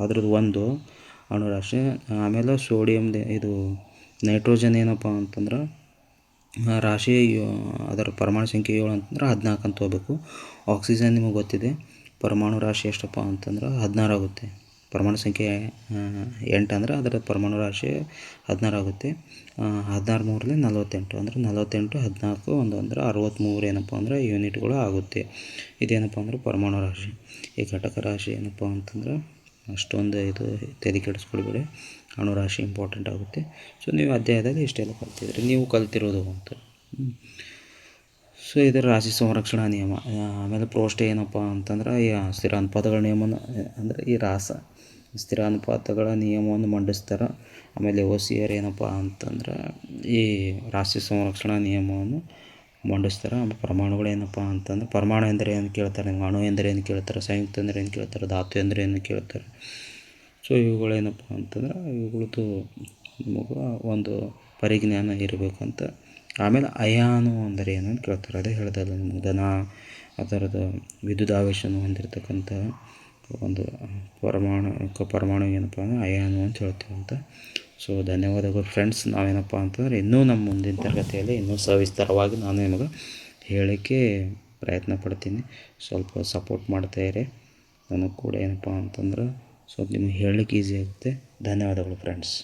ಅದರದ್ದು 1 ಅಣುರಾಶಿ. ಆಮೇಲೆ ಸೋಡಿಯಮ್ದು ಇದು ನೈಟ್ರೋಜನ್ ಏನಪ್ಪ ಅಂತಂದ್ರೆ ರಾಶಿ ಅದರ ಪರಮಾಣು ಸಂಖ್ಯೆ 7 ಅಂತಂದ್ರೆ 14 ಅಂತ ಹೋಗ್ಬೇಕು. ಆಕ್ಸಿಜನ್ ನಿಮಗೆ ಗೊತ್ತಿದೆ, ಪರಮಾಣು ರಾಶಿ ಎಷ್ಟಪ್ಪ ಅಂತಂದ್ರೆ 16 ಆಗುತ್ತೆ. ಪರಮಾಣು ಸಂಖ್ಯೆ 8 ಅಂದರೆ ಅದರ ಪರಮಾಣು ರಾಶಿ 16 ಆಗುತ್ತೆ. 16 3 48 ಅಂದರೆ 48 14 1 ಅಂದರೆ 63 ಏನಪ್ಪ ಅಂದರೆ ಯೂನಿಟ್ಗಳು ಆಗುತ್ತೆ. ಇದೇನಪ್ಪ ಅಂದ್ರೆ ಪರಮಾಣು ರಾಶಿ. ಈ ಘಟಕ ರಾಶಿ ಏನಪ್ಪ ಅಂತಂದ್ರೆ ಅಷ್ಟೊಂದು ಇದು ತಲೆ ಕೆಡಿಸ್ಕೊಳ್ಬೇಡಿ, ಅಣುರಾಶಿ ಇಂಪಾರ್ಟೆಂಟ್ ಆಗುತ್ತೆ. ಸೊ ನೀವು ಅಧ್ಯಾಯದಲ್ಲಿ ಇಷ್ಟೆಲ್ಲ ಕಲ್ತಿದ್ರಿ, ನೀವು ಕಲ್ತಿರೋದು ಅಂತ. ಸೊ ಇದರ ರಾಶಿ ಸಂರಕ್ಷಣಾ ನಿಯಮ. ಆಮೇಲೆ ಪ್ರೋಷ್ಟೆ ಏನಪ್ಪ ಅಂತಂದ್ರೆ ಈ ಸ್ಥಿರ ಅನುಪಾತಗಳ ನಿಯಮನ ಅಂದರೆ ಈ ಸ್ಥಿರ ಅನುಪಾತಗಳ ನಿಯಮವನ್ನು ಮಂಡಿಸ್ತಾರೆ. ಆಮೇಲೆ OCR ಏನಪ್ಪ ಅಂತಂದ್ರೆ ಈ ರಾಶಿ ಸಂರಕ್ಷಣಾ ನಿಯಮವನ್ನು ಮಂಡಿಸ್ತಾರೆ. ಆಮೇಲೆ ಪರಮಾಣುಗಳು ಏನಪ್ಪ ಅಂತಂದ್ರೆ ಪರಮಾಣು ಎಂದರೆ ಏನು ಕೇಳ್ತಾರೆ, ನಿಮ್ಗೆ ಅಣು ಎಂದರೆ ಏನು ಕೇಳ್ತಾರೆ, ಸಂಯುಕ್ತ ಅಂದರೆ ಏನು ಕೇಳ್ತಾರೆ, ಧಾತು ಎಂದರೆ ಏನು ಕೇಳ್ತಾರೆ. ಸೊ ಇವುಗಳೇನಪ್ಪ ಅಂತಂದ್ರೆ ಇವುಗಳದ್ದು ನಿಮಗೆ ಒಂದು ಪರಿಜ್ಞಾನ ಇರಬೇಕಂತ. ಆಮೇಲೆ ಅಯಾನು ಅಂದರೆ ಏನು ಅಂತ ಕೇಳ್ತಾರೆ, ಅದೇ ಹೇಳ್ದಲ್ಲ ನಿಮಗೆ ಅದರದ್ದು ವಿದ್ಯುದಾವೇಶವನ್ನು ಹೊಂದಿರತಕ್ಕಂಥ ಒಂದು ಪರಮಾಣು ಏನಪ್ಪ ಅಂದರೆ ಅಯಾನು ಅಂತ ಹೇಳ್ತೀವಿ ಅಂತ. ಸೊ ಧನ್ಯವಾದಗಳು ಫ್ರೆಂಡ್ಸ್. ನಾವೇನಪ್ಪ ಅಂತಂದರೆ ಇನ್ನೂ ನಮ್ಮ ಮುಂದಿನ ತರಗತಿಯಲ್ಲಿ ಇನ್ನೂ ಸವಿಸ್ತಾರವಾಗಿ ನಾನು ನಿಮಗೆ ಹೇಳೋಕ್ಕೆ ಪ್ರಯತ್ನ ಪಡ್ತೀನಿ. ಸ್ವಲ್ಪ ಸಪೋರ್ಟ್ ಮಾಡ್ತಾಯಿರಿ. ನನಗೆ ಕೂಡ ಏನಪ್ಪ ಅಂತಂದ್ರೆ ಸ್ವಲ್ಪ ನಿಮಗೆ ಹೇಳಲಿಕ್ಕೆ ಈಸಿ ಆಗುತ್ತೆ. ಧನ್ಯವಾದಗಳು ಫ್ರೆಂಡ್ಸ್.